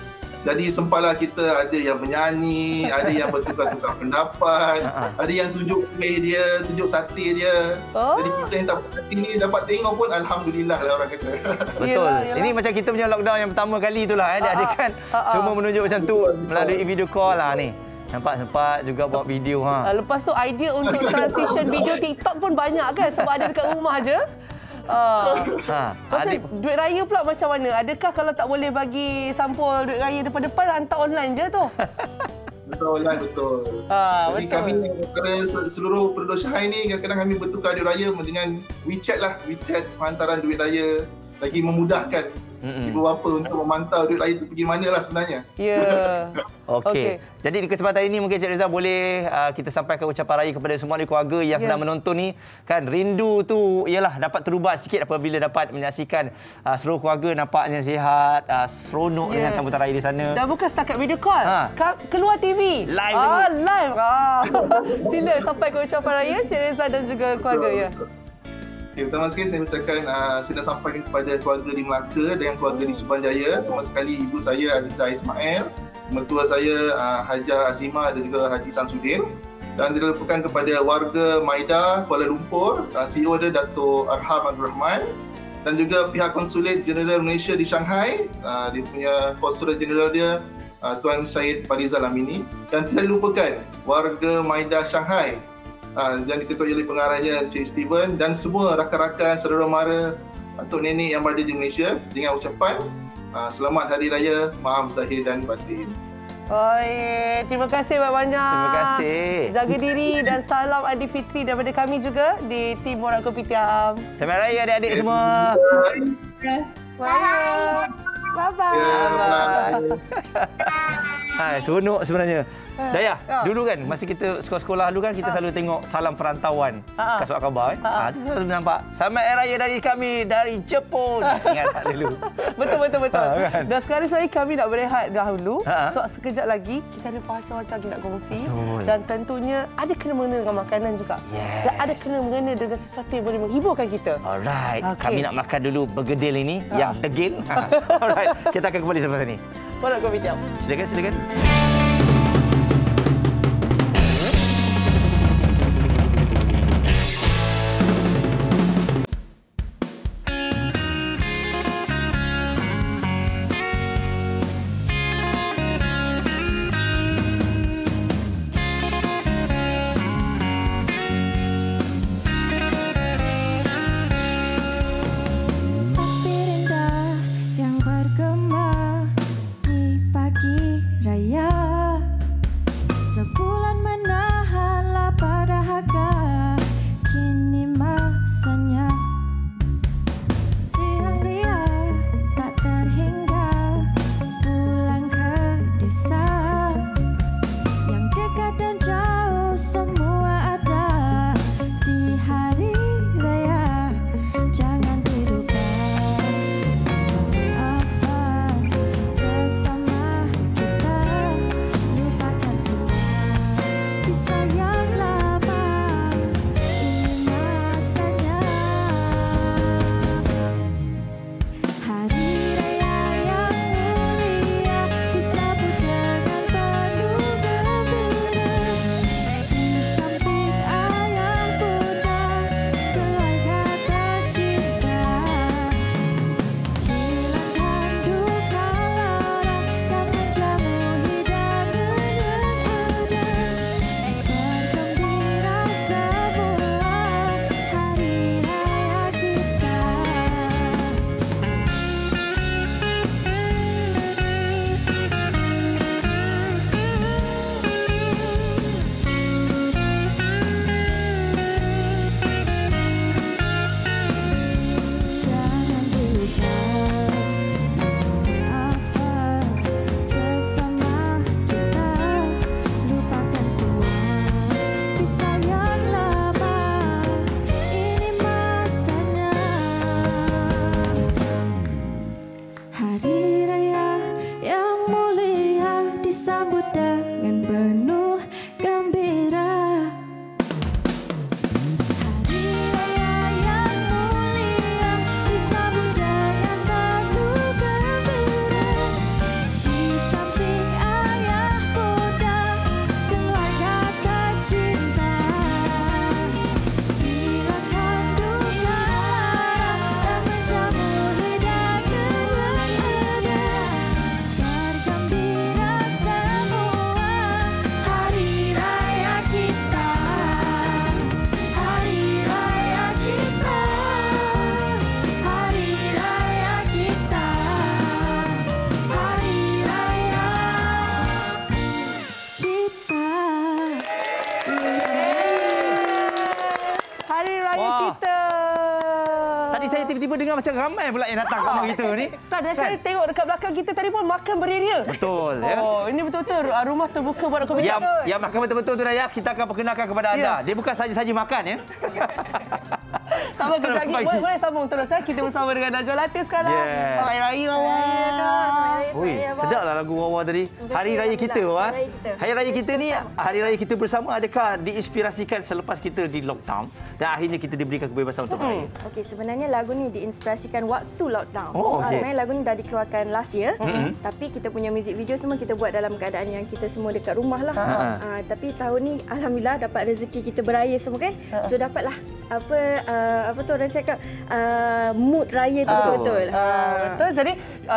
[SPEAKER 9] Jadi sempatlah kita ada yang menyanyi, ada yang bertukar-tukar pendapat, ada yang tunjuk kuih dia, tunjuk sate dia. Jadi kita yang tak berhati ni dapat tengok pun alhamdulillah lah orang kata.
[SPEAKER 3] Betul. Ini macam kita punya lockdown yang pertama kali itulah dia ada kan. Semua menunjuk macam tu melalui video call lah ni. Nampak sempat juga buat video
[SPEAKER 2] Lepas tu idea untuk transition video TikTok pun banyak kan sebab ada dekat rumah je. Pasal duit raya pula macam mana? Adakah kalau tak boleh bagi sampul duit raya depan-depan, hantar online je tu?
[SPEAKER 9] Betul. Jadi kami antara seluruh penduduk Shanghai ni kadang-kadang kami bertukar duit raya dengan WeChat lah. WeChat penghantaran duit raya lagi memudahkan ibu bapa untuk memantau duit raya tu pergi mana lah sebenarnya.
[SPEAKER 2] Ya.
[SPEAKER 3] Okey. Jadi di kesempatan ini mungkin Cik Reza boleh kita sampaikan ucapan raya kepada semua ahli keluarga yang sedang menonton ni. Kan rindu tu ialah dapat terubat sikit apabila dapat menyaksikan seluruh keluarga nampaknya sihat, seronok dengan sambutan raya di sana.
[SPEAKER 2] Dan bukan setakat video call. Keluar TV.
[SPEAKER 3] Live.
[SPEAKER 2] Live. Sila sampaikan ucapan raya Cik Reza dan juga keluarga ya.
[SPEAKER 9] Okay, pertama sekali saya ucapkan saya nak sampaikan kepada keluarga di Melaka dan keluarga di Subanjaya. Terutama sekali ibu saya Azizah Ismail, mertua saya Hajah Azimah dan juga Haji Samsudin. Dan tidak lupakan kepada warga Maida Kuala Lumpur, CEO dia Dato' Arham Abdul Rahman, dan juga pihak Konsulat Jeneral Malaysia di Shanghai, dia punya Konsulat Jeneral dia Tuan Syed Farizal Amini, dan tidak lupakan warga Maida Shanghai yang diketuai oleh pengarahnya Encik Steven dan semua rakan-rakan, saudara mara, atuk nenek yang berada di Malaysia dengan ucapan selamat Hari Raya, maaf zahir dan batin.
[SPEAKER 2] Terima kasih banyak-banyak.
[SPEAKER 3] Terima kasih.
[SPEAKER 2] Jaga diri dan salam Aidilfitri daripada kami juga di tim Borak Kopitiam.
[SPEAKER 3] Selamat Raya adik-adik semua.
[SPEAKER 2] Bye. Bye. Bye. Bye.
[SPEAKER 3] Seronok sebenarnya. Dayah, dulu kan masa kita sekolah-sekolah dulu kan kita selalu tengok salam perantauan kat surat khabar kan. Selalu nampak selamat hari raya dari kami dari Jepun. Ingat tak dulu?
[SPEAKER 2] Betul.
[SPEAKER 3] Kan?
[SPEAKER 2] Dan sekarang saya kami nak berehat dahulu. Sebab sekejap lagi kita ada macam-macam kita nak kongsi. Dan tentunya ada kena-mengena dengan makanan juga. Dan ada kena-mengena dengan sesuatu yang boleh menghiburkan kita.
[SPEAKER 3] Alright. Kami nak makan dulu bergedil ini yang degil. Alright. Kita akan kembali selepas ini.
[SPEAKER 2] Borak Kopitiam.
[SPEAKER 3] Silakan. tiba-tiba dengar macam ramai pula yang datang kat rumah kita ni.
[SPEAKER 2] Tak, dan saya tengok dekat belakang kita tadi pun makan beria.
[SPEAKER 3] Betul. Ya?
[SPEAKER 2] Oh, ini betul-betul rumah terbuka buat Kopitiam.
[SPEAKER 3] Yang makan betul-betul tu Dayah, kita akan perkenalkan kepada anda. Dia bukan saja-saja makan ya.
[SPEAKER 2] Tak apa, kejap lagi. Boleh sambung terus ya. Kita bersama dengan Najwa Latif sekarang. Selamat Hari Raya, Wawa.
[SPEAKER 3] Ui, sedaplah lagu Wawa tadi. Hari Raya kita, Wawa. Hari Raya kita ni, hari Raya kita bersama adakah diinspirasikan selepas kita di lockdown dan akhirnya kita diberikan kebebasan untuk beraya?
[SPEAKER 10] Okey, sebenarnya lagu ni diinspirasikan waktu lockdown.
[SPEAKER 3] Okay.
[SPEAKER 10] Sebenarnya lagu ni dah dikeluarkan last year. Tapi kita punya music video semua kita buat dalam keadaan yang kita semua dekat rumah lah. Tapi tahun ni alhamdulillah dapat rezeki kita beraya semua kan. So dapatlah apa tu orang cakap mood raya tu betul-betul.
[SPEAKER 2] Betul. Jadi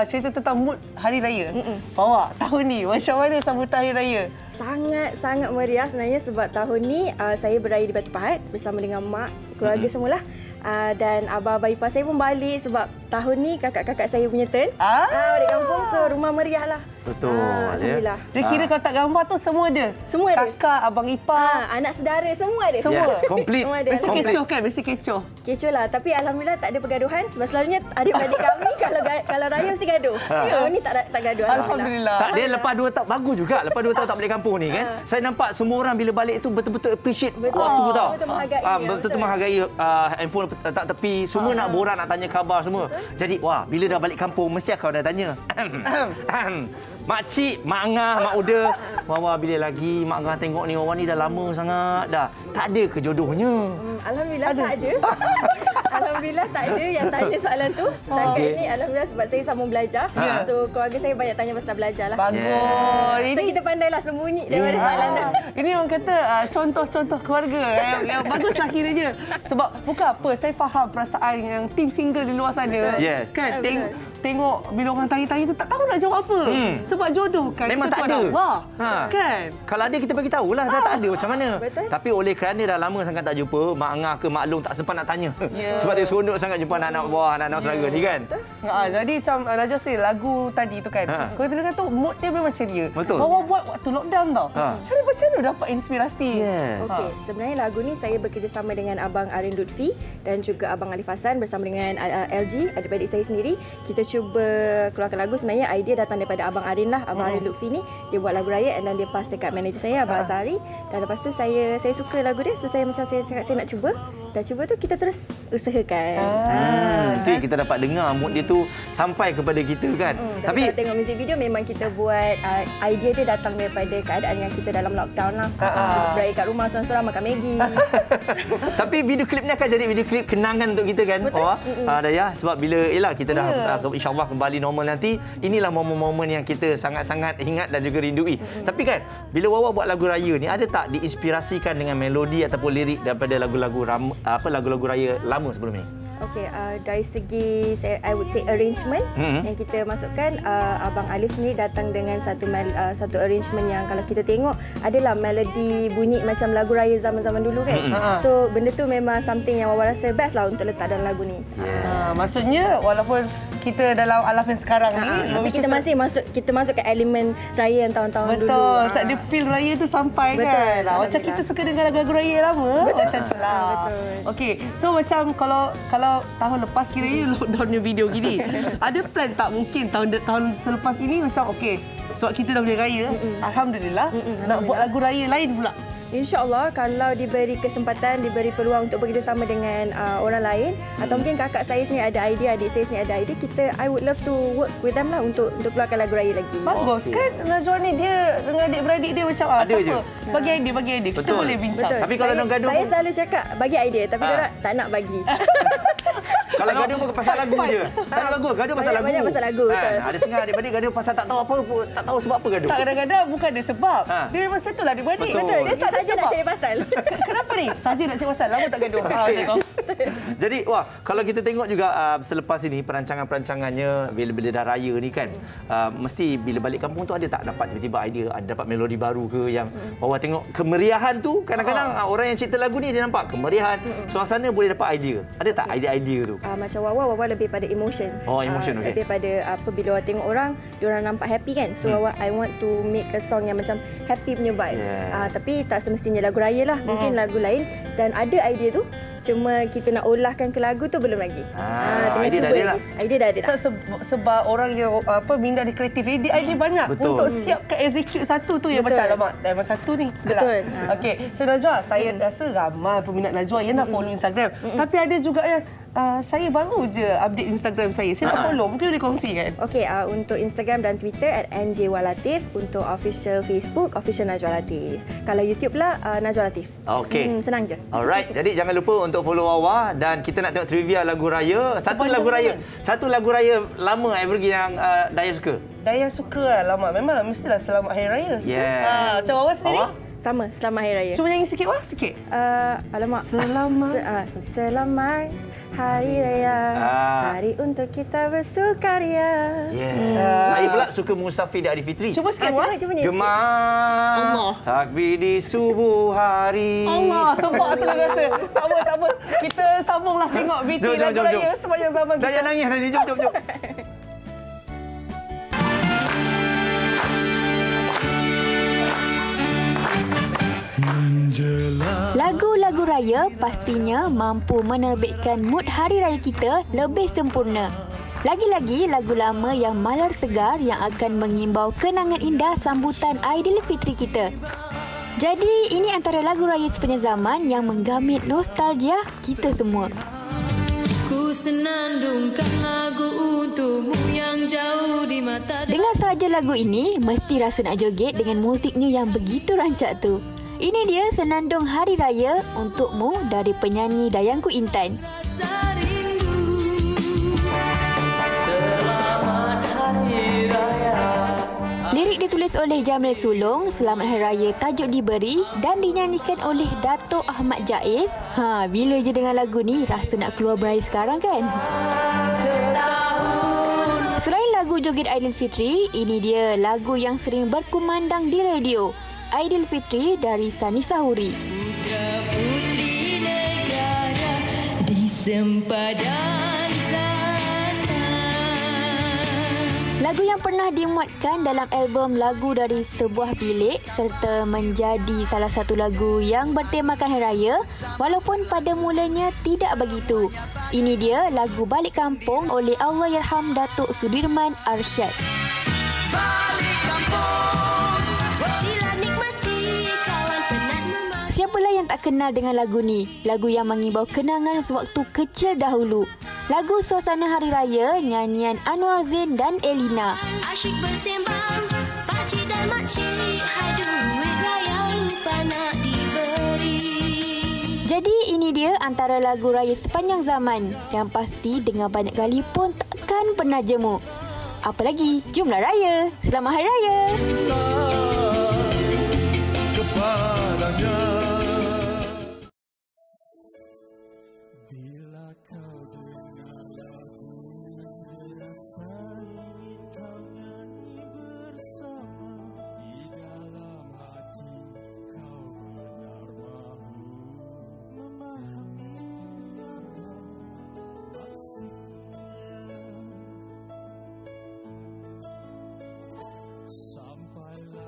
[SPEAKER 2] cerita tentang mood Hari Raya. Wawa, tahun ni macam mana sambutan Hari Raya?
[SPEAKER 10] Sangat meriah sebenarnya sebab tahun ni saya beraya di Batu Pahat bersama dengan mak, keluarga semualah. Dan abah-abah ipar saya pun balik sebab tahun ni kakak-kakak saya punya turn. Balik kampung, so rumah meriah lah.
[SPEAKER 3] Betul.
[SPEAKER 10] Alhamdulillah.
[SPEAKER 2] Jadi kira kalau tak gambar tu semua ada?
[SPEAKER 10] Semua ada.
[SPEAKER 2] Kakak, abang ipar.
[SPEAKER 10] Anak saudara, semua ada.
[SPEAKER 2] Semua.
[SPEAKER 3] Yes, complete.
[SPEAKER 10] Semua ada.
[SPEAKER 2] Mesti kecoh kan? Mesti kecoh.
[SPEAKER 10] Kecoh lah. Tapi alhamdulillah tak ada pergaduhan sebab selalunya adik-adik kami Kami kalau raya mesti gaduh. Tahun ni tak gaduh.
[SPEAKER 2] Alhamdulillah.
[SPEAKER 3] Tak, dia lepas 2 tahun bagus juga. Lepas 2 tahun tak balik kampung ni kan. Saya nampak semua orang bila balik tu betul-betul appreciate waktu tau.
[SPEAKER 10] Betul menghargai.
[SPEAKER 3] Betul-betul menghargai handphone letak tepi, semua nak borak, nak tanya khabar semua. Jadi wah, bila dah balik kampung mesti kau dah tanya. Makcik, Mak Angah, Mak Uda, Wawa bila lagi Mak Angah tengok ni Wawa ni dah lama sangat dah. Tak ada ke jodohnya?
[SPEAKER 10] Alhamdulillah tak ada. Alhamdulillah tak ada yang tanya soalan tu. Setakat ni alhamdulillah sebab saya sambung belajar. So keluarga saya banyak tanya pasal belajar lah.
[SPEAKER 2] Bagus.
[SPEAKER 10] So kita pandailah sembunyi daripada soalan tu.
[SPEAKER 2] Ini orang kata contoh-contoh keluarga yang baguslah kiranya. Sebab bukan apa, saya faham perasaan yang tim single di luar sana.
[SPEAKER 3] Yes.
[SPEAKER 2] Kan tengok bila orang tanya-tanya tu tak tahu nak jawab apa. Sebab jodoh kan
[SPEAKER 3] memang
[SPEAKER 2] kita
[SPEAKER 3] tak ada.
[SPEAKER 2] Allah. Kan?
[SPEAKER 3] Kalau ada kita bagi tahulah dah tak ada macam mana.
[SPEAKER 10] Betul.
[SPEAKER 3] Tapi oleh kerana dah lama sangat tak jumpa, Mak Angah ke Mak Long tak sempat nak tanya. Sebab dia seronok sangat jumpa anak-anak bawah, anak-anak saudara ni kan.
[SPEAKER 2] Jadi macam Najwa sendiri lagu tadi tu kan. Kalau kita dengar tu mood dia memang ceria.
[SPEAKER 3] Betul.
[SPEAKER 2] Wawa buat waktu lockdown tau. Macam mana dapat inspirasi?
[SPEAKER 10] Okey, sebenarnya lagu ni saya bekerjasama dengan Abang Arin Lutfi dan juga Abang Alif Hassan bersama dengan LG, adik-adik saya sendiri. Kita cuba keluarkan lagu. Sebenarnya idea datang daripada Abang Arin lah. Abang Arin Lutfi ni dia buat lagu raya dan dia pass dekat manager saya Abang Azhari. Dan lepas tu saya suka lagu dia. So saya cakap saya nak cuba. Dah cuba tu kita terus usahakan.
[SPEAKER 3] Itu yang kita dapat dengar mood dia tu sampai kepada kita kan.
[SPEAKER 10] Tapi kalau tengok music video memang kita buat idea dia datang daripada keadaan yang kita dalam lockdown lah. Beraya kat rumah seorang-seorang makan Maggi.
[SPEAKER 3] Tapi video klip ni akan jadi video klip kenangan untuk kita kan. Daya, sebab bila kita dah insya-Allah kembali normal nanti, inilah momen-momen yang kita sangat-sangat ingat dan juga rindui. Tapi kan bila Wawa buat lagu raya ni, ada tak diinspirasikan dengan melodi ataupun lirik daripada lagu-lagu raya lama sebelum ni?
[SPEAKER 10] Okey, dari segi I would say arrangement yang kita masukkan, Abang Alif sendiri datang dengan satu arrangement yang kalau kita tengok adalah melodi bunyi macam lagu raya zaman-zaman dulu kan. So benda tu memang something yang Wawa rasa best lah untuk letak dalam lagu ni.
[SPEAKER 2] Maksudnya walaupun kita dalam alaf yang sekarang ni,
[SPEAKER 10] tapi kita masih masuk ke elemen raya yang tahun-tahun dulu.
[SPEAKER 2] Betul, sebab dia feel raya tu sampai kan. Macam kita suka dengar lagu-lagu raya lama, macam tu lah.
[SPEAKER 10] Betul.
[SPEAKER 2] Okey, so macam kalau tahun lepas kiranya lockdownnya video gini, ada plan tak mungkin tahun selepas ini macam okey, sebab kita dah boleh raya, alhamdulillah, nak buat lagu raya lain pula.
[SPEAKER 10] InsyaAllah kalau diberi kesempatan, diberi peluang untuk bekerjasama dengan orang lain atau mungkin kakak saya sini ada idea, adik saya sini ada idea, I would love to work with them lah untuk keluarkan lagu raya lagi.
[SPEAKER 2] Bagus kan Najwa ni, dia dengan adik-beradik dia macam
[SPEAKER 3] ada je.
[SPEAKER 2] Bagi idea. Kita boleh bincang.
[SPEAKER 10] Betul.
[SPEAKER 3] Tapi kalau nak gaduh,
[SPEAKER 10] saya selalu cakap bagi idea tapi dia tak nak bagi.
[SPEAKER 3] Kalau gaduh pun pasal lagu je. Kan bagus, gaduh pasal lagu.
[SPEAKER 10] Banyak pasal lagu, betul.
[SPEAKER 3] Ada setengah adik-beradik gaduh pasal tak tahu sebab apa gaduh.
[SPEAKER 2] Tak, kadang-kadang bukan ada sebab. Dia memang macam itulah adik-beradik.
[SPEAKER 3] Betul.
[SPEAKER 10] Dia tak saja nak cari pasal.
[SPEAKER 2] Kenapa ni? Saja nak cari pasal. Lama tak gaduh.
[SPEAKER 3] Jadi, kalau kita tengok juga selepas ini perancangan-perancangannya bila dah raya ni kan, mesti bila balik kampung tu ada tak dapat tiba-tiba idea, ada dapat melodi baru ke yang Wawa tengok kemeriahan tu, kadang-kadang orang yang cipta lagu ni dia nampak kemeriahan, suasana boleh dapat idea. Ada tak idea-idea tu?
[SPEAKER 10] Macam Wawa lebih pada emotion.
[SPEAKER 3] Emotion, okey.
[SPEAKER 10] Lebih pada bila Wawa tengok orang, diorang nampak happy kan. So Wawa, I want to make a song yang macam happy punya vibe. Tapi tak semestinya lagu raya lah, mungkin lagu lain. Dan ada idea tu, cuma kita nak olahkan ke lagu tu belum lagi. Tengah
[SPEAKER 3] idea
[SPEAKER 10] cuba
[SPEAKER 3] dah ada
[SPEAKER 10] lagi. Idea dah ada.
[SPEAKER 2] Sebab orang yang minat di kreatif ni, idea banyak.
[SPEAKER 3] Betul.
[SPEAKER 2] Untuk siapkan execute satu tu yang macam alamak, dalam satu ni.
[SPEAKER 10] Betul.
[SPEAKER 2] Okey, so Najwa, saya rasa ramai peminat Najwa yang nak follow Instagram. Tapi ada juga yang saya baru je update Instagram saya nak follow. Mungkin boleh kongsi kan?
[SPEAKER 10] Okey, untuk Instagram dan Twitter @njwalatif, untuk official Facebook official Najwa Latif. Kalau YouTube lah Najwa Latif.
[SPEAKER 3] Okey.
[SPEAKER 10] Senang je.
[SPEAKER 3] Alright, jadi jangan lupa untuk follow Wawa dan kita nak tengok trivia lagu raya. Satu lagu raya lama evergreen yang Daya suka.
[SPEAKER 2] Daya suka lah lama. Memang mestilah Selamat Hari Raya. Macam Wawa sendiri?
[SPEAKER 10] Sama, Selamat Hari Raya.
[SPEAKER 2] Cuba nyanyi sikit, Wah. Sikit.
[SPEAKER 10] Alamak.
[SPEAKER 2] Selamat
[SPEAKER 10] Hari Raya, hari untuk kita bersukaria.
[SPEAKER 3] Saya pula suka Musafir di Hari Fitri.
[SPEAKER 2] Cuba sikit, Wah.
[SPEAKER 3] Gemar takbir di subuh hari.
[SPEAKER 2] Allah, sebab tu rasa. Tak apa. Kita sambunglah tengok BT lagu raya sepanjang zaman kita.
[SPEAKER 3] Daya nangis hari ni. Jom.
[SPEAKER 11] Lagu-lagu raya pastinya mampu menerbitkan mood hari raya kita lebih sempurna. Lagi-lagi lagu lama yang malar segar yang akan mengimbau kenangan indah sambutan Aidilfitri kita. Jadi, ini antara lagu raya sepanjang zaman yang menggamit nostalgia kita semua.
[SPEAKER 12] Ku senandungkan lagu untukmu yang jauh di mata.
[SPEAKER 11] Dengar saja lagu ini, mesti rasa nak joget dengan musiknya yang begitu rancak tu. Ini dia Senandung Hari Raya untukmu dari penyanyi Dayangku Intan. Lirik ditulis oleh Jamil Sulong, Selamat Hari Raya tajuk diberi dan dinyanyikan oleh Dato' Ahmad Jaiz. Bila je dengar lagu ni, rasa nak keluar beraya sekarang kan? Selain lagu joget Aidilfitri, ini dia lagu yang sering berkumandang di radio. Aidilfitri dari Sani Sahuri.
[SPEAKER 12] Putra putri negara di sempadan sana.
[SPEAKER 11] Lagu yang pernah dimuatkan dalam album Lagu dari Sebuah Bilik serta menjadi salah satu lagu yang bertemakan Hari Raya walaupun pada mulanya tidak begitu. Ini dia lagu Balik Kampung oleh Allahyarham Datuk Sudirman Arsyad.
[SPEAKER 12] Balik kampung, sila nikmati kawan penat memang.
[SPEAKER 11] Siapalah yang tak kenal dengan lagu ni? Lagu yang mengimbau kenangan sewaktu kecil dahulu. Lagu Suasana Hari Raya nyanyian Anwar Zain dan Elina.
[SPEAKER 12] Asyik bersembang, pakcik dan makcik, hai duit raya lupa nak diberi.
[SPEAKER 11] Jadi ini dia antara lagu raya sepanjang zaman yang pasti dengar banyak kali pun takkan pernah jemu. Apalagi jumlah raya. Selamat Hari Raya.
[SPEAKER 1] Kepadanya sampailah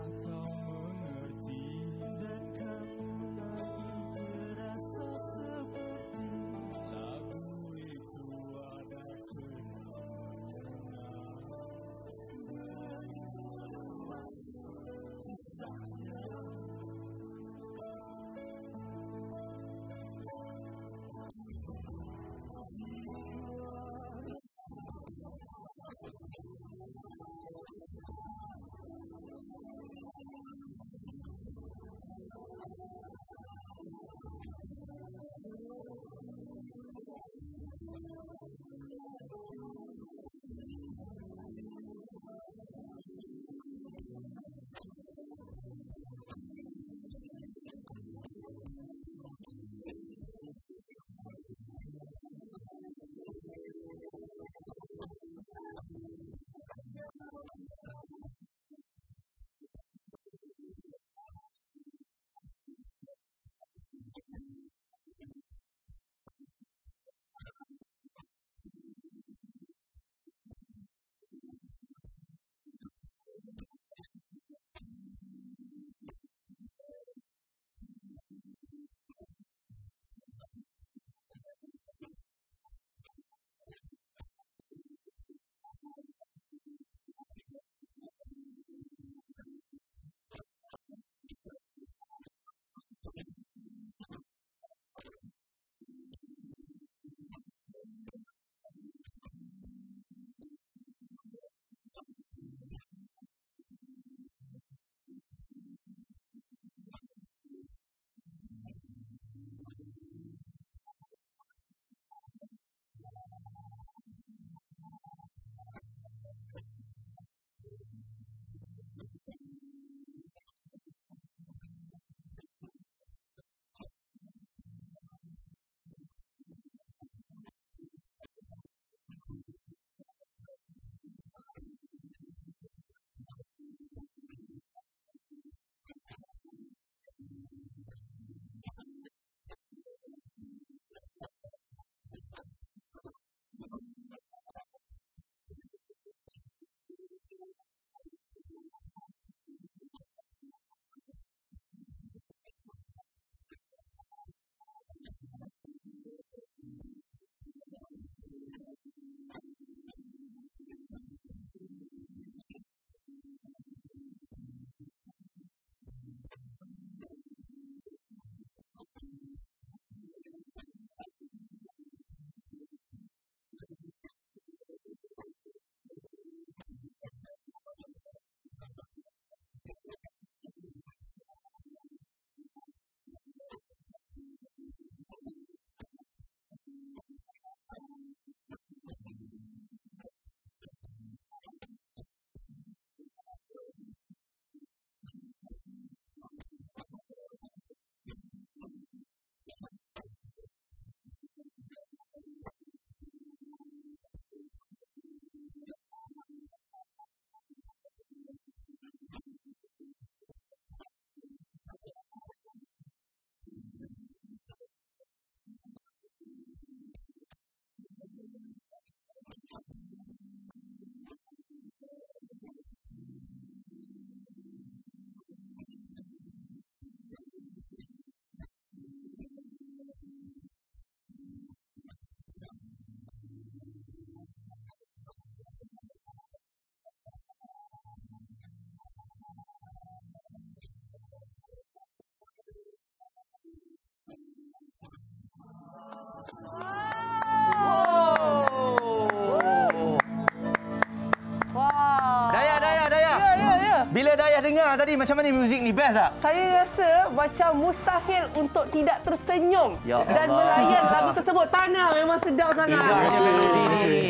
[SPEAKER 3] Bila Dayah dengar tadi macam mana muzik ni, best tak?
[SPEAKER 2] Saya rasa macam mustahil untuk tidak tersenyum dan melayan lagu tersebut. Tanah memang sedap sangat.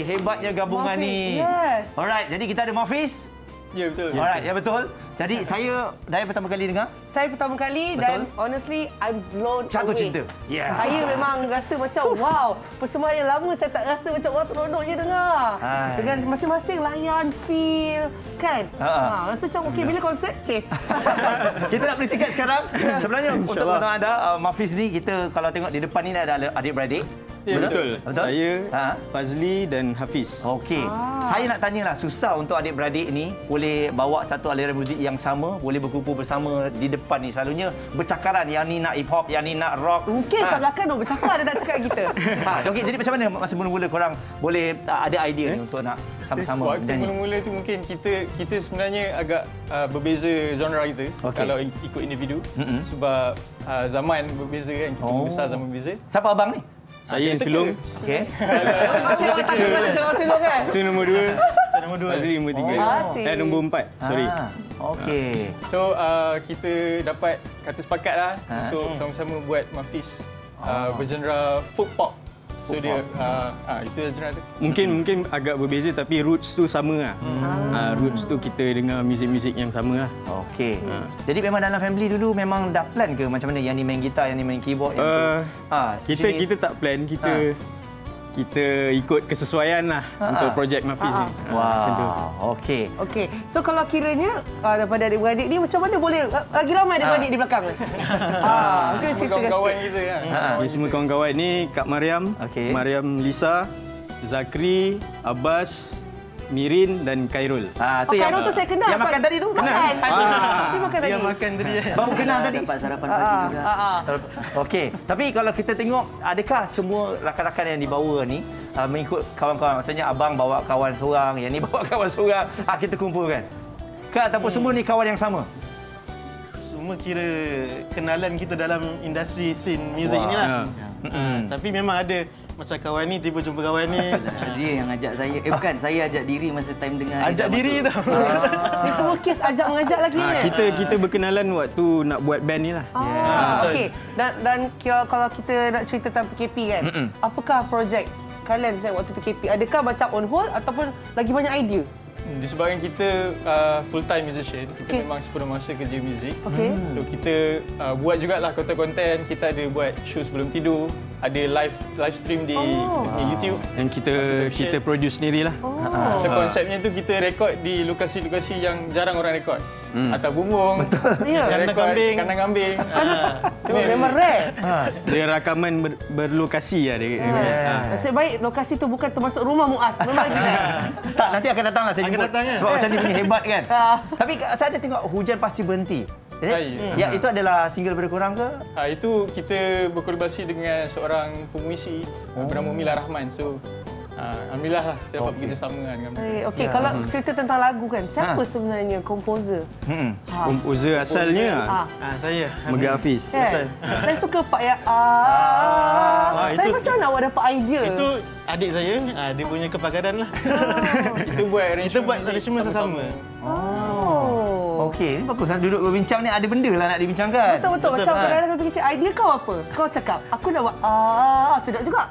[SPEAKER 3] Hebatnya gabungan ni.
[SPEAKER 2] Yes.
[SPEAKER 3] Alright, jadi kita ada Mafiz.
[SPEAKER 13] Ya, betul.
[SPEAKER 3] Alright, ya betul. Jadi Dayah pertama kali dengar?
[SPEAKER 2] Saya pertama kali dan honestly I'm blown
[SPEAKER 3] Jatuh
[SPEAKER 2] away.
[SPEAKER 3] cinta. Yeah.
[SPEAKER 2] Saya memang rasa macam wow, persembahan yang lama saya tak rasa macam wah seronoknya dengar. Dengan masing-masing layan, feel, kan? Rasa macam okey bila konsert,
[SPEAKER 3] Kita nak beli tiket sekarang. Sebenarnya untuk tuan-tuan anda, Mafiz ni kita kalau tengok di depan ni ada adik-beradik.
[SPEAKER 13] Ya, betul. Saya, Fazli dan Hafiz.
[SPEAKER 3] Okey. Saya nak tanyalah, susah untuk adik-beradik ni boleh bawa satu aliran muzik yang sama, boleh berkumpul bersama di depan ni. Selalunya bercakaran, yang ni nak hip hop, yang ni nak rock.
[SPEAKER 2] Mungkin kat belakang dong bercakap, dia tak cakap kita.
[SPEAKER 3] Okey, jadi macam mana masa mula-mula korang boleh ada idea ni untuk nak sama-sama
[SPEAKER 13] Waktu
[SPEAKER 3] menyanyi?
[SPEAKER 13] mula-mula tu mungkin kita sebenarnya agak berbeza genre kita kalau ikut individu. Sebab zaman berbeza kan, kita besar zaman berbeza.
[SPEAKER 3] Siapa abang ni?
[SPEAKER 13] Saya Sulung.
[SPEAKER 3] Okey.
[SPEAKER 2] Masih awak tak dengar cakap Sulung kan?
[SPEAKER 13] Itu nombor 2. Saya nombor 2. Fazli nombor 3. Nombor 4. Sorry.
[SPEAKER 3] Okey.
[SPEAKER 13] So kita dapat kata sepakat lah untuk sama-sama buat Mafiz bergenre folk pop. So dia itu genre tu. Mungkin agak berbeza tapi roots tu sama lah. Roots tu kita dengar muzik-muzik yang sama lah.
[SPEAKER 3] Okey. Jadi memang dalam family dulu memang dah plan ke macam mana, yang ni main gitar, yang ni main keyboard, yang tu?
[SPEAKER 13] Kita tak plan, kita ikut kesesuaian lah untuk projek Mafiz ni. Macam tu.
[SPEAKER 3] Okey.
[SPEAKER 2] Okey. So kalau kiranya daripada adik-beradik ni macam mana boleh lagi ramai adik-beradik di belakang? Mungkin cerita
[SPEAKER 13] kawan-kawan kita kan. Semua kawan-kawan ni Kak Mariam, Mariam Lisa, Zakri, Abbas, Mirin dan Khairul.
[SPEAKER 2] Khairul tu saya kenal.
[SPEAKER 3] Yang makan tadi tu?
[SPEAKER 2] Kenal. Dia makan tadi.
[SPEAKER 13] Dia makan tadi.
[SPEAKER 3] Baru kenal tadi.
[SPEAKER 14] Dapat sarapan pagi juga.
[SPEAKER 3] Okey. Tapi kalau kita tengok, adakah semua rakan-rakan yang dibawa ni mengikut kawan-kawan? Maksudnya abang bawa kawan seorang, yang ni bawa kawan seorang, kita kumpulkan? Ke ataupun semua ni kawan yang sama?
[SPEAKER 15] Semua kira kenalan kita dalam industri scene muzik ni lah. Tapi memang ada macam kawan ni tiba jumpa kawan ni.
[SPEAKER 14] Dia yang ajak saya. Bukan, saya ajak diri masa time dengar.
[SPEAKER 15] Ajak diri tau.
[SPEAKER 2] Ni semua kes ajak mengajak lagi ni.
[SPEAKER 13] Kita berkenalan waktu nak buat band ni lah.
[SPEAKER 2] Okey. Dan kalau kita nak cerita tentang PKP kan, apakah projek kalian waktu PKP? Adakah macam on hold ataupun lagi banyak idea?
[SPEAKER 13] Disebabkan kita full-time musician, kita memang sepenuh masa kerja muzik. So kita buat jugalah konten-konten, kita ada buat show sebelum tidur, ada live stream di YouTube. Dan kita produce sendirilah. So konsepnya tu kita rekod di lokasi-lokasi yang jarang orang rekod. Atas bumbung, kandang kambing.
[SPEAKER 2] Memang rare.
[SPEAKER 13] Dia rakaman berlokasi lah dia.
[SPEAKER 2] Nasib baik lokasi tu bukan termasuk rumah Muaz. Memang lagi rare.
[SPEAKER 3] Tak, nanti akan datanglah saya jemput. Sebab macam ni punya hebat kan. Tapi saya ada tengok Hujan Pasti Berhenti. Ya, itu adalah single daripada korang ke?
[SPEAKER 13] Itu kita berkolaborasi dengan seorang pemuisi bernama Mila Rahman. So alhamdulillah lah kita dapat bekerjasama dengan mereka.
[SPEAKER 2] Okey, kalau cerita tentang lagu kan, siapa sebenarnya komposer?
[SPEAKER 13] Komposer asalnya
[SPEAKER 15] saya
[SPEAKER 13] Mega Hafiz.
[SPEAKER 2] Saya suka Pak ya. Saya macam mana awak dapat idea?
[SPEAKER 15] Itu adik saya, dia punya kepakaran lah.
[SPEAKER 13] Kita buat
[SPEAKER 15] arrangement sama-sama.
[SPEAKER 3] Okey, ni bagus. Duduk berbincang ni ada benda lah nak dibincangkan.
[SPEAKER 2] Betul. Macam kadang-kadang fikir, idea kau apa? Kau cakap, aku nak buat, sedap juga.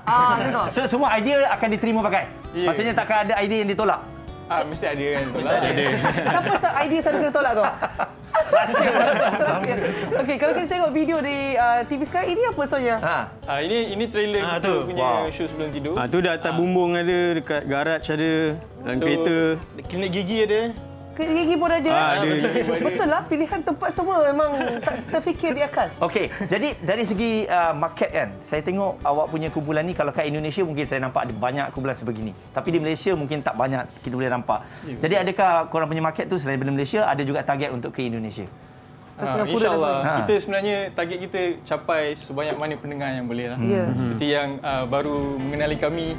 [SPEAKER 3] So, semua idea akan diterima pakai? Maksudnya takkan ada idea yang ditolak?
[SPEAKER 13] Mesti ada kan.
[SPEAKER 2] Siapa idea selalu kena tolak tu? Okey, kalau kita tengok video di TV sekarang, ini apa sebenarnya?
[SPEAKER 13] Ini trailer kita punya show sebelum tidur.
[SPEAKER 15] Tu dah atas bumbung ada, dekat garaj ada, dalam kereta. Klinik gigi ada.
[SPEAKER 2] Klinik gigi pun ada. Betul lah, pilihan tempat semua memang tak terfikir di akal.
[SPEAKER 3] Okey, jadi dari segi market kan, saya tengok awak punya kumpulan ni, kalau kat Indonesia mungkin saya nampak ada banyak kumpulan sebegini. Tapi di Malaysia mungkin tak banyak kita boleh nampak. Jadi adakah korang punya market tu selain daripada Malaysia, ada juga target untuk ke Indonesia?
[SPEAKER 13] InsyaAllah. Kita sebenarnya target kita capai sebanyak mana pendengar yang boleh lah. Seperti yang baru mengenali kami.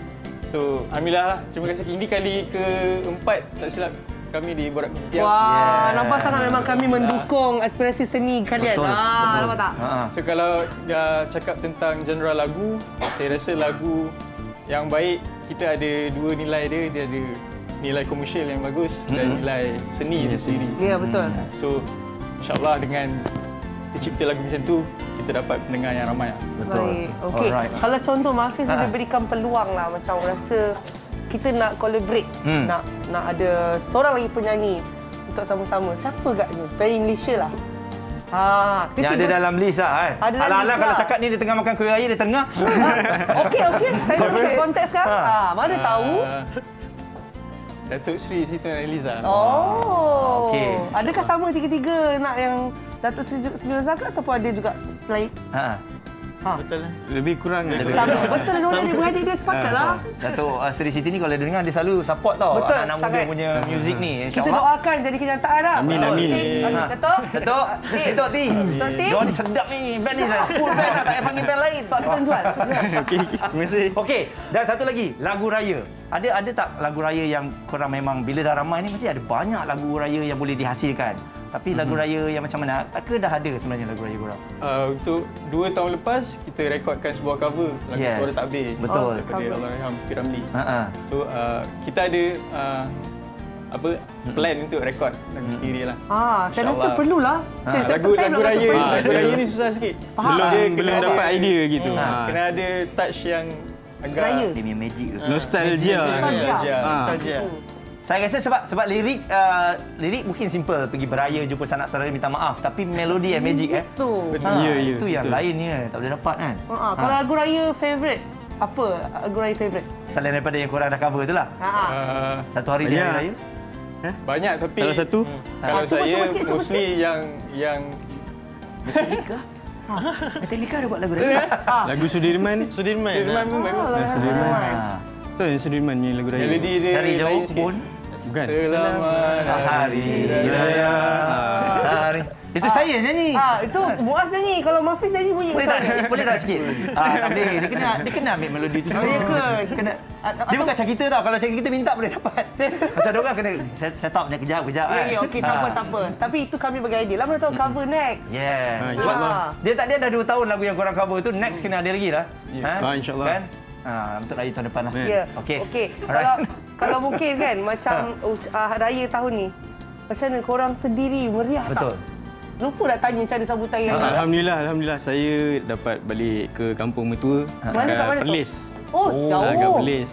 [SPEAKER 13] So, alhamdulillah lah. Terima kasih. Ini kali keempat, tak silap, kami di Borak Kopitiam.
[SPEAKER 2] Wah, nampak sangat memang kami mendukung aspirasi seni kalian.
[SPEAKER 3] Betul.
[SPEAKER 2] Nampak tak?
[SPEAKER 13] So kalau dah cakap tentang genre lagu, saya rasa lagu yang baik kita ada dua nilai dia. Dia ada nilai komersial yang bagus dan nilai seni itu sendiri.
[SPEAKER 2] Ya, betul.
[SPEAKER 13] So insyaAllah dengan tercipta lagu macam tu, kita dapat pendengar yang ramai.
[SPEAKER 2] Baik. Okey. Kalau contoh Mahfiz ada berikan peluang lah, macam rasa kita nak collaborate, nak ada seorang lagi penyanyi untuk sama-sama. Siapa agaknya? Penyanyi Malaysia lah.
[SPEAKER 3] Yang ada dalam list lah kan? Alah-alah kalau cakap ni dia tengah makan kuih raya, dia tengah.
[SPEAKER 2] Okey. Saya masuk konteks sekarang. Mana tahu?
[SPEAKER 13] Datuk Seri Siti Nurhaliza.
[SPEAKER 2] Oh. Okey. Adakah sama tiga-tiga nak yang Datuk Seri Nurhaliza ke ataupun ada juga lain?
[SPEAKER 13] Betul lah.
[SPEAKER 15] Lebih kurang
[SPEAKER 2] sama. Betul lah, dia beradik dia sepatutlah.
[SPEAKER 3] Datuk Seri Siti ni kalau dia dengar, dia selalu support tau anak-anak muda punya muzik ni.
[SPEAKER 2] Kita doakan jadi kenyataan dah.
[SPEAKER 15] Amin.
[SPEAKER 2] Datuk.
[SPEAKER 3] Datuk T. Diorang ni sedap ni. Band ni dah full band dah. Tak payah panggil band lain.
[SPEAKER 2] Tak kita jual.
[SPEAKER 15] Okey, terima kasih.
[SPEAKER 3] Okey, dan satu lagi, lagu raya. Ada tak lagu raya yang korang memang bila dah ramai ni mesti ada banyak lagu raya yang boleh dihasilkan. Tapi lagu raya yang macam mana? Ke dah ada sebenarnya lagu raya korang?
[SPEAKER 13] Untuk 2 tahun lepas, kita rekodkan sebuah cover lagu Suara Takbir.
[SPEAKER 3] Betul.
[SPEAKER 13] Daripada Allahyarham P. Ramlee. So, kita ada plan untuk rekod lagu sendiri lah.
[SPEAKER 2] Saya rasa perlulah.
[SPEAKER 13] Lagu raya ni susah sikit.
[SPEAKER 15] Belum dapat idea gitu.
[SPEAKER 13] Kena ada touch yang agak
[SPEAKER 2] raya.
[SPEAKER 14] Dia punya magic ke?
[SPEAKER 15] Nostalgia.
[SPEAKER 3] Saya rasa sebab lirik mungkin simple, pergi beraya jumpa sanak saudara minta maaf, tapi melodi and magic itu yang lainnya tak boleh dapat kan.
[SPEAKER 2] Kalau lagu raya favorite apa? Lagu raya favorite
[SPEAKER 3] selain daripada yang korang dah cover itulah. Satu hari di hari raya.
[SPEAKER 13] Banyak tapi
[SPEAKER 15] salah satu
[SPEAKER 13] kalau saya mostly yang
[SPEAKER 14] Metallica ada buat lagu raya.
[SPEAKER 15] Lagu Sudirman
[SPEAKER 13] pun bagus.
[SPEAKER 15] Betul yang Sudirman ni lagu raya.
[SPEAKER 13] Melodi dia
[SPEAKER 3] dari jauh pun
[SPEAKER 15] bukan.
[SPEAKER 3] Selamat Hari Raya. Itu saya nyanyi.
[SPEAKER 2] Itu Muaz nyanyi. Kalau Mahfiz nyanyi bunyi.
[SPEAKER 3] Boleh tak sikit? Tak boleh. Dia kena ambil melodi tu. Kena. Dia bukan macam kita tau. Kalau macam kita minta boleh dapat. Macam diorang kena set up kejap kan.
[SPEAKER 2] Ya, okey, tak apa. Tapi itu kami bagi idea. Lah mana tahu cover next. Dia dah 2 tahun lagu yang korang cover tu, next kena ada lagi lah.
[SPEAKER 15] InsyaAllah.
[SPEAKER 3] Kan? Untuk raya tahun depan lah.
[SPEAKER 2] Ya. Okey. Kalau mungkin kan macam raya tahun ni, macam mana korang sendiri meriah tak?
[SPEAKER 3] Betul.
[SPEAKER 2] Lupa nak tanya macam mana sambutan raya.
[SPEAKER 15] Alhamdulillah saya dapat balik ke kampung mertua dekat Perlis.
[SPEAKER 2] Jauh.
[SPEAKER 15] Dekat Perlis.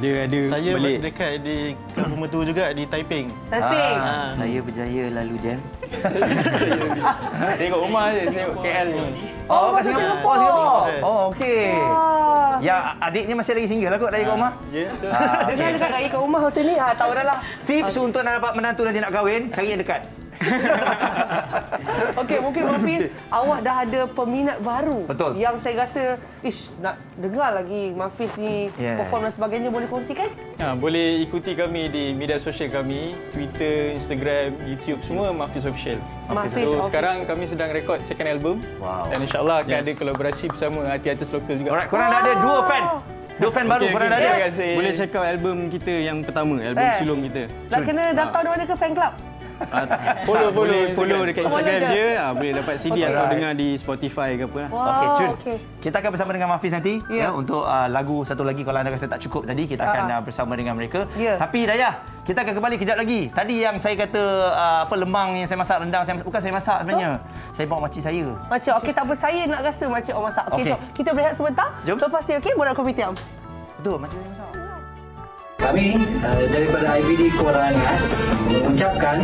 [SPEAKER 15] Dia ada
[SPEAKER 13] saya
[SPEAKER 15] balik
[SPEAKER 13] dekat di kampung mertua juga di Taiping.
[SPEAKER 14] Saya berjaya lalu jam.
[SPEAKER 13] Tengok rumah je, tengok KL ni.
[SPEAKER 3] Kat Singapura. Okey. Ya, adiknya masih lagi single lah kot dari kat rumah.
[SPEAKER 13] Ya, betul.
[SPEAKER 2] Dengan dekat raya kat rumah macam ni, tahu dah lah.
[SPEAKER 3] Tips untuk nak dapat menantu nanti nak kahwin, cari yang dekat.
[SPEAKER 2] Okey, mungkin Mahfiz, awak dah ada peminat baru.
[SPEAKER 3] Betul.
[SPEAKER 2] Yang saya rasa, nak dengar lagi Mahfiz ni perform dan sebagainya, boleh kongsikan?
[SPEAKER 13] Boleh ikuti kami di media sosial kami, Twitter, Instagram, YouTube, semua Mahfiz Official. So sekarang kami sedang rekod second album. Dan insyaAllah akan ada kolaborasi bersama artis-artis lokal juga.
[SPEAKER 3] Alright, korang dah ada 2 fan baru korang dah ada.
[SPEAKER 15] Boleh check out album kita yang pertama, album sulung kita.
[SPEAKER 2] Nak kena daftar di mana ke fan club?
[SPEAKER 15] Follow dekat Instagram je, boleh dapat CD atau dengar di Spotify ke apa.
[SPEAKER 3] Okey, Cun. Kita akan bersama dengan Mahfiz nanti untuk lagu satu lagi kalau anda rasa tak cukup tadi, kita akan bersama dengan mereka. Tapi Dayah, kita akan kembali kejap lagi. Tadi yang saya kata lemang yang saya masak, rendang bukan saya masak sebenarnya. Saya bawa makcik saya.
[SPEAKER 2] Makcik, okey tak apa, saya nak rasa makcik awak masak. Okey, jom kita berehat sebentar. Selepas ni Borak Kopitiam.
[SPEAKER 3] Betul, makcik saya masak.
[SPEAKER 16] Kami daripada IBD Kewarangan mengucapkan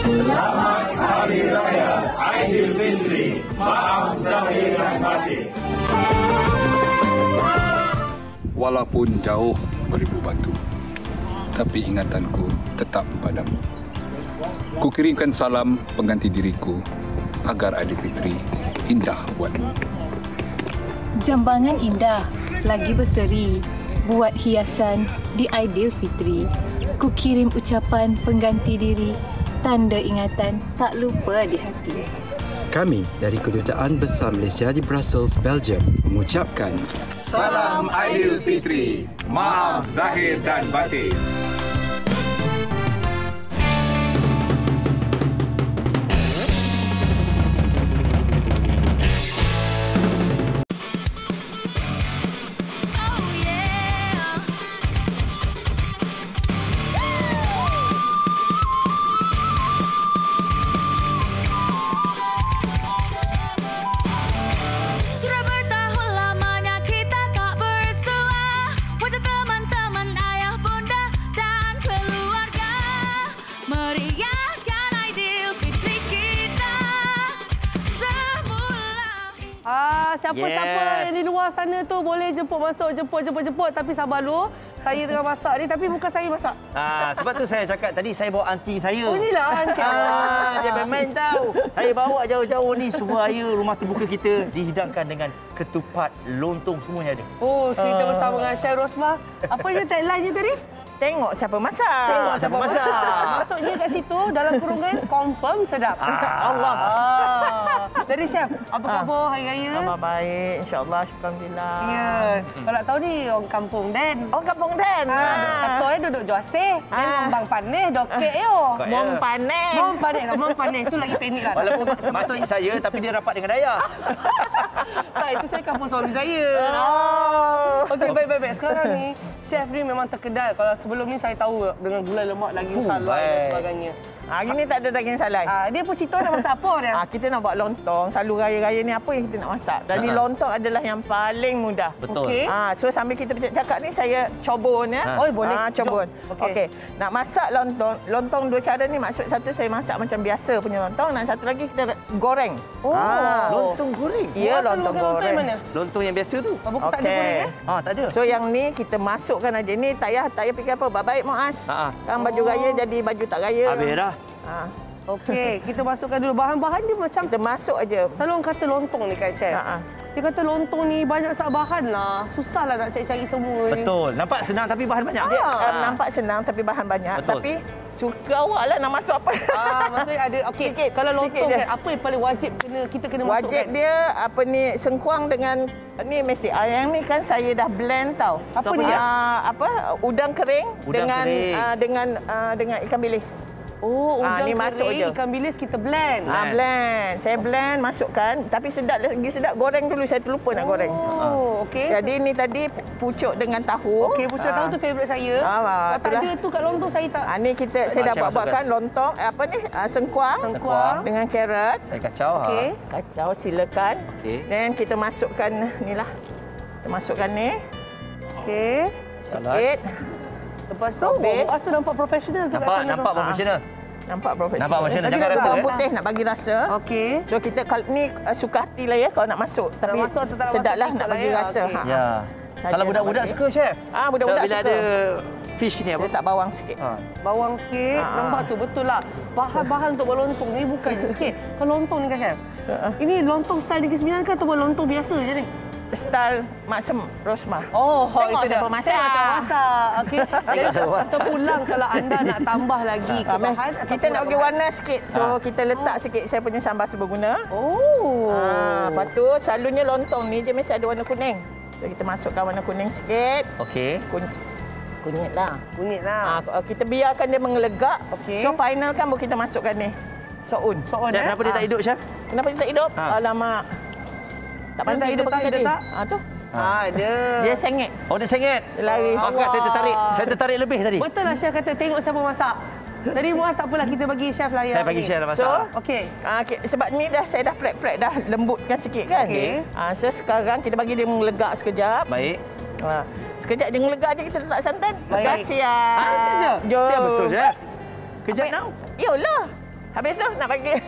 [SPEAKER 16] Selamat Hari Raya Aidilfitri. Maaf zahir dan batin.
[SPEAKER 17] Walaupun jauh beribu batu, tapi ingatanku tetap padamu. Ku kirimkan salam pengganti diriku agar Aidilfitri indah buatmu.
[SPEAKER 18] Jambangan indah lagi berseri, buat hiasan di Aidilfitri. Ku kirim ucapan pengganti diri, tanda ingatan tak lupa di hati.
[SPEAKER 19] Kami dari Kedutaan Besar Malaysia di Brussels, Belgium mengucapkan
[SPEAKER 1] Salam Aidilfitri. Maaf zahir dan batin.
[SPEAKER 2] Siapa-siapa yang di luar sana tu boleh jemput masuk, jemput. Tapi sabar dulu. Saya tengah masak ni, tapi bukan saya masak.
[SPEAKER 3] Sebab tu saya cakap tadi saya bawa aunty saya.
[SPEAKER 2] Oh, inilah aunty awak.
[SPEAKER 3] Dia main tahu. Saya bawa jauh-jauh ni supaya rumah terbuka kita dihidangkan dengan ketupat, lontong semuanya ada.
[SPEAKER 2] Oh, kita bersama dengan Chef Rosmah. Apa je tagline-nya tadi?
[SPEAKER 20] Tengok siapa masak.
[SPEAKER 2] Tengok siapa masak. Maksudnya kat situ dalam kurungan confirm sedap.
[SPEAKER 20] Allah.
[SPEAKER 2] Jadi Chef, apa khabar hari raya?
[SPEAKER 20] Khabar baik, insya-Allah, syukur-alhamdulillah.
[SPEAKER 2] Ya. Kalau tak tahu ni orang kampung Dan.
[SPEAKER 20] Orang kampung Dan.
[SPEAKER 2] Kata duduk Juaseh. Dan Bang Paneh dokek yo.
[SPEAKER 20] Bang Paneh.
[SPEAKER 2] Bang Paneh tu lagi panik kan.
[SPEAKER 3] Walaupun makcik saya tapi dia rapat dengan Dayah.
[SPEAKER 2] Tak, itu saya kampung suami saya. Okey, baik. Sekarang ni Chef ni memang terkedal. Kalau sebelum ni saya tahu dengan gulai lemak, daging salai dan sebagainya.
[SPEAKER 20] Hari ni tak ada daging salai.
[SPEAKER 2] Dia pun cerita nak masak apa dia?
[SPEAKER 20] Kita nak buat lontong. Selalu raya-raya ni apa yang kita nak masak. Jadi lontong adalah yang paling mudah.
[SPEAKER 3] Betul.
[SPEAKER 2] Okay.
[SPEAKER 20] So sambil kita bercakap ni saya cobon ya.
[SPEAKER 2] Oh, boleh.
[SPEAKER 20] Cobon. Okey. Nak masak lontong. Lontong dua cara ni, maksud satu saya masak macam biasa punya lontong dan satu lagi kita goreng.
[SPEAKER 3] Lontong goreng.
[SPEAKER 20] Ya, lontong goreng.
[SPEAKER 3] Lontong yang biasa tu.
[SPEAKER 2] Tak ada goreng.
[SPEAKER 3] Tak ada.
[SPEAKER 20] So yang ni kita masukkan aja. Ni tak payah fikir apa. Baik Muaz. Kan baju raya jadi baju tak raya.
[SPEAKER 3] Habis dah.
[SPEAKER 2] Okey, kita masukkan dulu bahan-bahan dia macam
[SPEAKER 20] kita masuk aja.
[SPEAKER 2] Selalu orang kata lontong ni kan, Chef. Dia kata lontong ni banyak sangat bahan lah. Susahlah nak cari-cari semua ni.
[SPEAKER 3] Betul. Nampak senang tapi bahan banyak.
[SPEAKER 20] Nampak senang tapi bahan banyak. Betul. Tapi suka awak lah nak masuk apa.
[SPEAKER 2] Maksudnya ada okey. Kalau lontong kan apa yang paling wajib kita kena masukkan?
[SPEAKER 20] Wajib dia apa ni sengkuang dengan ni mesti. Yang ni kan saya dah blend tau.
[SPEAKER 2] Apa ni?
[SPEAKER 20] Udang kering dengan ikan bilis.
[SPEAKER 2] Oh, udang
[SPEAKER 20] ni masuk
[SPEAKER 2] kering,
[SPEAKER 20] je.
[SPEAKER 2] ikan bilis kita blend.
[SPEAKER 20] Blend. Saya blend, masukkan. Tapi sedap lagi sedap. Goreng dulu, saya terlupa nak goreng.
[SPEAKER 2] Oh, okey.
[SPEAKER 20] Jadi ni tadi pucuk dengan tahu.
[SPEAKER 2] Okey, pucuk tahu tu favourite saya. Kalau tak ada tu kat lontong saya tak.
[SPEAKER 20] Ni saya dah buatkan lontong, sengkuang dengan carrot.
[SPEAKER 3] Saya kacau.
[SPEAKER 20] Okey, kacau silakan.
[SPEAKER 3] Okey.
[SPEAKER 20] Dan kita masukkan ni lah. Kita masukkan ni.
[SPEAKER 2] Okey.
[SPEAKER 20] Sikit.
[SPEAKER 2] Lepas tu, Muaz tu nampak profesional tu kat sana.
[SPEAKER 3] Nampak profesional.
[SPEAKER 20] Nampak profesional.
[SPEAKER 3] Nampak profesional. Jangan rasa.
[SPEAKER 20] Bawang putih nak bagi rasa.
[SPEAKER 2] Okey.
[SPEAKER 20] So kita ni suka hati lah ya kalau nak masuk. Tapi sedaplah nak bagi rasa.
[SPEAKER 3] Ya. Kalau budak-budak suka, Chef.
[SPEAKER 20] Budak-budak suka.
[SPEAKER 3] Bila ada fish ni apa?
[SPEAKER 20] Saya tak bawang sikit.
[SPEAKER 2] Bawang sikit. Nampak tu betul lah. Bahan-bahan untuk buat lontong ni bukan sikit. Kalau lontong ni kan, Chef? Ini lontong style Negeri Sembilan ke atau lontong biasa je ni?
[SPEAKER 20] Style Mak Sem Rosmah.
[SPEAKER 2] Tengok
[SPEAKER 20] itu siapa masak.
[SPEAKER 2] Tengok siapa masak. Okey. Atau pulang kalau anda nak tambah lagi ke bahan.
[SPEAKER 20] Kita nak bagi warna sikit. So kita letak sikit saya punya sambal seberguna. Lepas tu selalunya lontong ni dia mesti ada warna kuning. So kita masukkan warna kuning sikit.
[SPEAKER 3] Okey.
[SPEAKER 20] Kunyit lah. Kita biarkan dia mengelegak.
[SPEAKER 2] Okay.
[SPEAKER 20] So final kan baru kita masukkan ni. Soun.
[SPEAKER 3] Kenapa dia tak hidup, Chef?
[SPEAKER 20] Kenapa dia tak hidup? Alamak. Tak pandai hidup pakai tadi. Tu.
[SPEAKER 2] Ada.
[SPEAKER 20] Dia sengit.
[SPEAKER 3] Dia sengit.
[SPEAKER 20] Dia lari.
[SPEAKER 3] Maka saya tertarik lebih tadi.
[SPEAKER 2] Betul lah Chef kata tengok siapa masak. Jadi Muaz tak apalah kita bagi Chef lah yang
[SPEAKER 3] saya bagi Chef lah masak.
[SPEAKER 20] So,
[SPEAKER 2] okey.
[SPEAKER 20] Sebab ni saya dah prep dah lembutkan sikit kan.
[SPEAKER 2] Okey.
[SPEAKER 20] So sekarang kita bagi dia melegak sekejap.
[SPEAKER 3] Baik.
[SPEAKER 20] Sekejap dia melegak je kita letak santan.
[SPEAKER 2] Baik.
[SPEAKER 20] Siap.
[SPEAKER 2] Santan je?
[SPEAKER 20] Jom.
[SPEAKER 3] Betul, Chef. Kejap now.
[SPEAKER 20] Yolah. Habis tu nak bagi.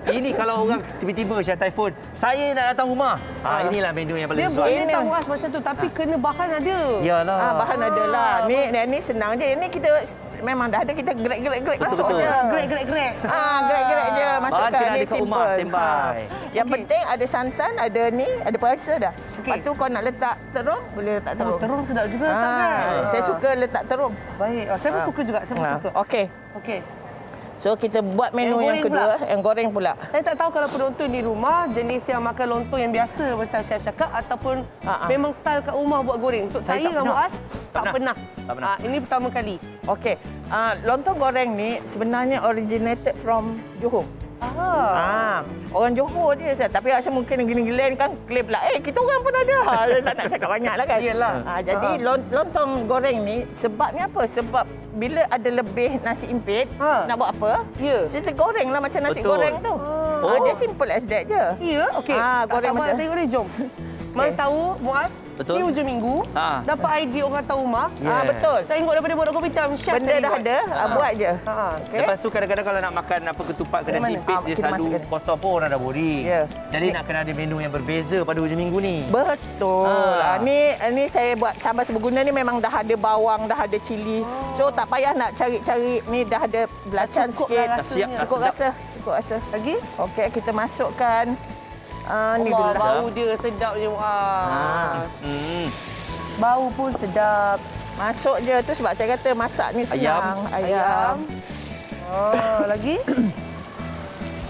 [SPEAKER 3] Ini kalau orang tiba-tiba Chef Typhoon, saya nak datang rumah. Inilah menu yang paling sesuai.
[SPEAKER 2] Dia tak Muaz macam tu tapi kena bahan ada.
[SPEAKER 3] Yalah.
[SPEAKER 20] Bahan ada lah. Ni senang je. Ini kita memang dah ada kita grek masuk je.
[SPEAKER 2] Grek.
[SPEAKER 20] Grek je masukkan. Ni simple. Yang
[SPEAKER 2] Okay.
[SPEAKER 20] penting ada santan, ada ni, ada perasa dah. Lepas tu kau nak letak terung, boleh letak terung.
[SPEAKER 2] Terung sedap juga kan.
[SPEAKER 20] Saya suka letak terung.
[SPEAKER 2] Baik. Saya pun suka juga. Saya pun suka. Okey.
[SPEAKER 20] So kita buat menu yang kedua, yang goreng pula.
[SPEAKER 2] Saya tak tahu kalau penonton di rumah jenis yang makan lontong yang biasa macam Chef cakap ataupun memang style kat rumah buat goreng. Untuk saya dengan Muaz tak pernah. Ini pertama kali.
[SPEAKER 20] Okey. Lontong goreng ni sebenarnya originated from Johor. Orang Johor dia tapi rasa mungkin negeri-negeri kan klaim pula kita orang pun ada. Tak nak cakap banyak lah kan.
[SPEAKER 2] Yalah.
[SPEAKER 20] Jadi lontong goreng ni sebabnya apa? Sebab bila ada lebih nasi impit nak buat apa? Kita goreng lah macam nasi goreng tu. Dia simple as that je.
[SPEAKER 2] Ya, okey.
[SPEAKER 20] Goreng macam
[SPEAKER 2] tengok ni jom. Mana tahu, Muaz,
[SPEAKER 3] Betul.
[SPEAKER 2] ni hujung minggu, dapat idea orang tahu rumah.
[SPEAKER 20] Betul.
[SPEAKER 2] Tengok daripada Borak Kopitiam, chef
[SPEAKER 20] Benda dah ada, buat je.
[SPEAKER 3] Okay. Lepas tu kadang-kadang kalau nak makan apa ketupat kedai sipit, dia selalu kosong pun orang dah boring. Jadi nak kena ada menu yang berbeza pada hujung minggu ni.
[SPEAKER 20] Betul. Ni saya buat sambal seberguna ni memang dah ada bawang, dah ada cili. So tak payah nak cari-cari, ni dah ada belacan sikit. Cukup rasa. Cukup rasa. Lagi? Okey, kita masukkan ni dulu dah.
[SPEAKER 2] Bau dia sedapnya. Bau pun sedap.
[SPEAKER 20] Masuk je tu sebab saya kata masak ni senang. Ayam.
[SPEAKER 2] Lagi?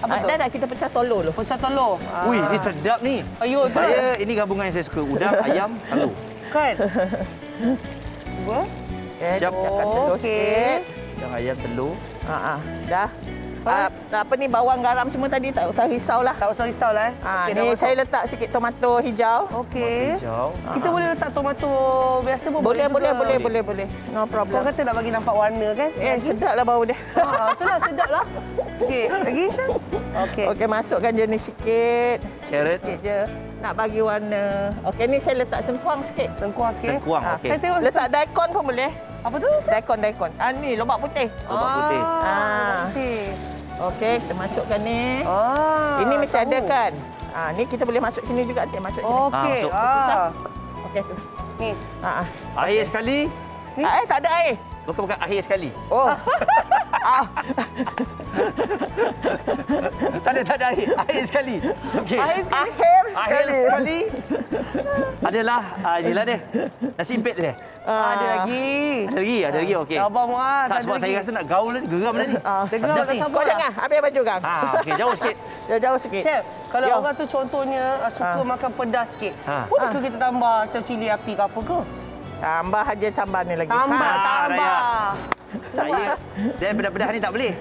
[SPEAKER 2] Apa tu?
[SPEAKER 20] Dah kita pecah telur dulu.
[SPEAKER 2] Pecah telur.
[SPEAKER 3] Ui, ni sedap ni. Saya ini gabungan yang saya suka. Udang, ayam, telur.
[SPEAKER 2] Kan? Cuba.
[SPEAKER 3] Siap.
[SPEAKER 20] Pecahkan telur sikit.
[SPEAKER 3] Udang, ayam, telur.
[SPEAKER 20] Dah. Apa ni bawang garam semua tadi tak usah risaulah.
[SPEAKER 2] Tak usah risaulah.
[SPEAKER 20] Ni saya letak sikit tomato hijau.
[SPEAKER 2] Okey. Kita boleh letak tomato biasa pun
[SPEAKER 20] boleh.
[SPEAKER 2] Boleh.
[SPEAKER 20] No problem.
[SPEAKER 2] Kau kata nak bagi nampak warna kan?
[SPEAKER 20] Sedaplah bau dia.
[SPEAKER 2] Itulah sedaplah. Okey, lagi Syah.
[SPEAKER 20] Okey, masukkan jenis sikit.
[SPEAKER 3] Carrot.
[SPEAKER 20] Sikit je. Nak bagi warna. Okey, ni saya letak sengkuang sikit.
[SPEAKER 2] Sengkuang sikit.
[SPEAKER 3] Okey.
[SPEAKER 2] Saya tengok
[SPEAKER 20] letak daikon pun boleh.
[SPEAKER 2] Apa tu?
[SPEAKER 20] Daikon. Ni lobak putih.
[SPEAKER 3] Lobak putih.
[SPEAKER 20] Okey, kita masukkan ni. Ini mesti ada kan? Ni kita boleh masuk sini juga. Dia masuk sini.
[SPEAKER 2] Okey.
[SPEAKER 20] Susah. Okey tu.
[SPEAKER 2] Ni.
[SPEAKER 3] Air sekali.
[SPEAKER 20] Tak ada air.
[SPEAKER 3] Bukan air sekali.
[SPEAKER 20] Oh.
[SPEAKER 3] Tak ada air. Air sekali. Okey.
[SPEAKER 20] Air sekali.
[SPEAKER 3] Adalah inilah dia. Nasi impit dia.
[SPEAKER 2] Ada lagi.
[SPEAKER 3] Ada lagi. Okey.
[SPEAKER 2] Abang Muaz.
[SPEAKER 3] Tak sebab saya rasa nak gaul tadi, geram tadi.
[SPEAKER 2] Geram tak sabar.
[SPEAKER 20] Kau jangan habis baju kan.
[SPEAKER 3] Okey, jauh sikit.
[SPEAKER 20] Jauh sikit.
[SPEAKER 2] Chef, kalau orang tu contohnya suka makan pedas sikit. Boleh ke kita tambah macam cili api ke apa ke?
[SPEAKER 20] Tambah aja campur ni lagi.
[SPEAKER 2] Tambah.
[SPEAKER 3] Saya dan pedas-pedas ni tak boleh.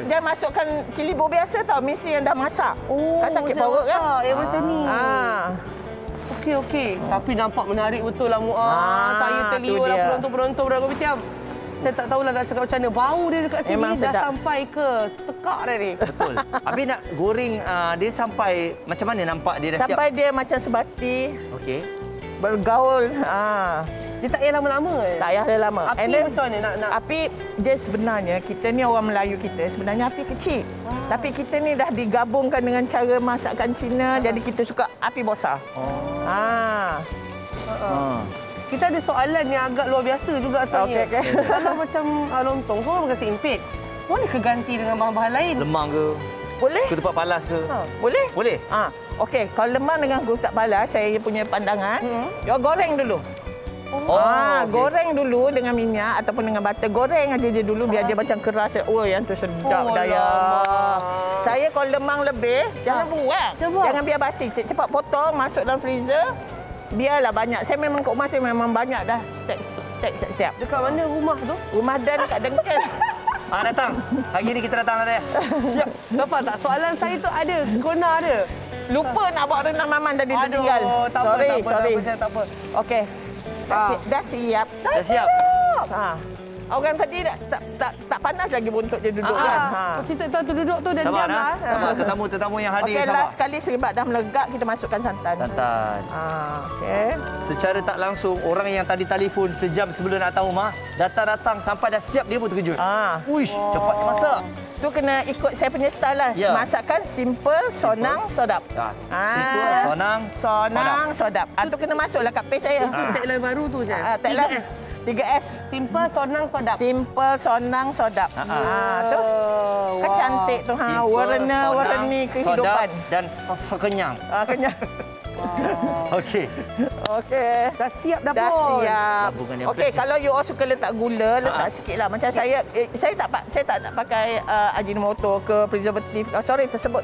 [SPEAKER 20] Dia masukkan cili bau biasa tau, misi yang dah masak. Kan sakit perut kan?
[SPEAKER 2] Macam ni. Okey. Tapi nampak menarik betul lah Muaz. Saya terliur lah penonton-penonton Borak Kopitiam. Saya tak tahulah nak cakap macam mana. Bau dia dekat sini
[SPEAKER 20] memang
[SPEAKER 2] dah sampai ke tekak dah ni.
[SPEAKER 3] Betul. Habis nak goreng dia sampai macam mana nampak dia dah siap?
[SPEAKER 20] Sampai dia macam sebati.
[SPEAKER 3] Okey.
[SPEAKER 20] Bergaul.
[SPEAKER 2] Dia tak payah lama-lama.
[SPEAKER 20] Tak payah lama.
[SPEAKER 2] Api macam mana nak?
[SPEAKER 20] Api je sebenarnya kita ni orang Melayu kita sebenarnya api kecil. Tapi kita ni dah digabungkan dengan cara masakan Cina jadi kita suka api besar.
[SPEAKER 2] Kita ada soalan yang agak luar biasa juga sebenarnya. Kalau macam lontong kau orang kasi impit. Boleh ke ganti dengan bahan-bahan lain?
[SPEAKER 3] Lemang ke?
[SPEAKER 20] Boleh.
[SPEAKER 3] Ketupat palas ke?
[SPEAKER 20] Boleh.
[SPEAKER 3] Boleh.
[SPEAKER 20] Okey, kalau lemang dengan ketupat palas saya punya pandangan, you goreng dulu. Goreng dulu dengan minyak ataupun dengan butter. Goreng aja je dulu biar dia macam keras. Yang tu sedap daya. Saya kalau lemang lebih, jangan buang. Jangan biar basi. Cepat potong, masuk dalam freezer. Biarlah banyak. Saya memang kat rumah saya memang banyak dah stek siap.
[SPEAKER 2] Dekat mana rumah tu?
[SPEAKER 20] Rumah Dan dekat Dengken.
[SPEAKER 3] Datang. Hari ni kita datang dah. Siap.
[SPEAKER 2] Nampak tak? Soalan saya tu ada. Kona ada.
[SPEAKER 20] Lupa nak bawa rendang Maman tadi tertinggal. Sorry.
[SPEAKER 2] Tak apa.
[SPEAKER 20] Okey. Dah siap.
[SPEAKER 3] Dah siap.
[SPEAKER 20] Orang tadi tak panas lagi buntut dia duduk kan.
[SPEAKER 2] Cerita tu duduk tu dan
[SPEAKER 3] sabar,
[SPEAKER 2] diam lah.
[SPEAKER 3] Sabar tetamu yang hadir.
[SPEAKER 20] Okey, last kali seribat dah melegak kita masukkan santan. Okey.
[SPEAKER 3] Secara tak langsung orang yang tadi telefon sejam sebelum nak tahu rumah datang sampai dah siap dia pun terkejut. Uish, cepat dia masak.
[SPEAKER 20] Tu kena ikut saya punya style lah. Masakan simple, sonang, sedap.
[SPEAKER 3] Simple, sonang,
[SPEAKER 20] sedap. Tu kena masuklah kat page saya.
[SPEAKER 2] Itu tagline baru tu je.
[SPEAKER 20] Tagline 3S.
[SPEAKER 2] Simple, sonang, sedap.
[SPEAKER 20] Simple, sonang, sedap. Tu kan cantik tu. Warna-warni kehidupan.
[SPEAKER 3] Dan kenyang.
[SPEAKER 20] Kenyang.
[SPEAKER 3] Okey.
[SPEAKER 20] Dah siap dah pun. Dah siap. Okey, kalau you all suka letak gula, letak sikitlah. Macam saya tak pakai ajinomoto ke preservatif. Tersebut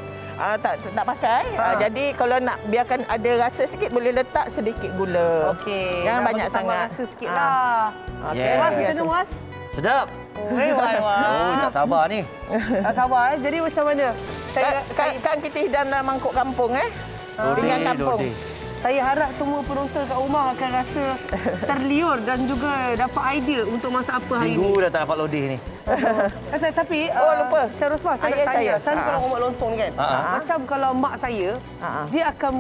[SPEAKER 20] tak pakai. Jadi kalau nak biarkan ada rasa sikit boleh letak sedikit gula.
[SPEAKER 2] Okey.
[SPEAKER 20] Jangan banyak sangat.
[SPEAKER 2] Rasa sikitlah. Okey. Mas, macam mana Mas?
[SPEAKER 3] Sedap. Tak sabar ni.
[SPEAKER 2] Tak sabar. Jadi macam mana?
[SPEAKER 20] Kan kita hidang dalam mangkuk kampung Tinggal kampung.
[SPEAKER 2] Saya harap semua penonton kat rumah akan rasa terliur dan juga dapat idea untuk masak apa hari
[SPEAKER 3] Minggu
[SPEAKER 2] ini.
[SPEAKER 3] dah tak dapat loading ni.
[SPEAKER 2] Tapi
[SPEAKER 20] lupa.
[SPEAKER 2] Syah Rosmah, saya nak tanya. Saya kalau omak lontong ni kan, macam kalau mak saya, dia akan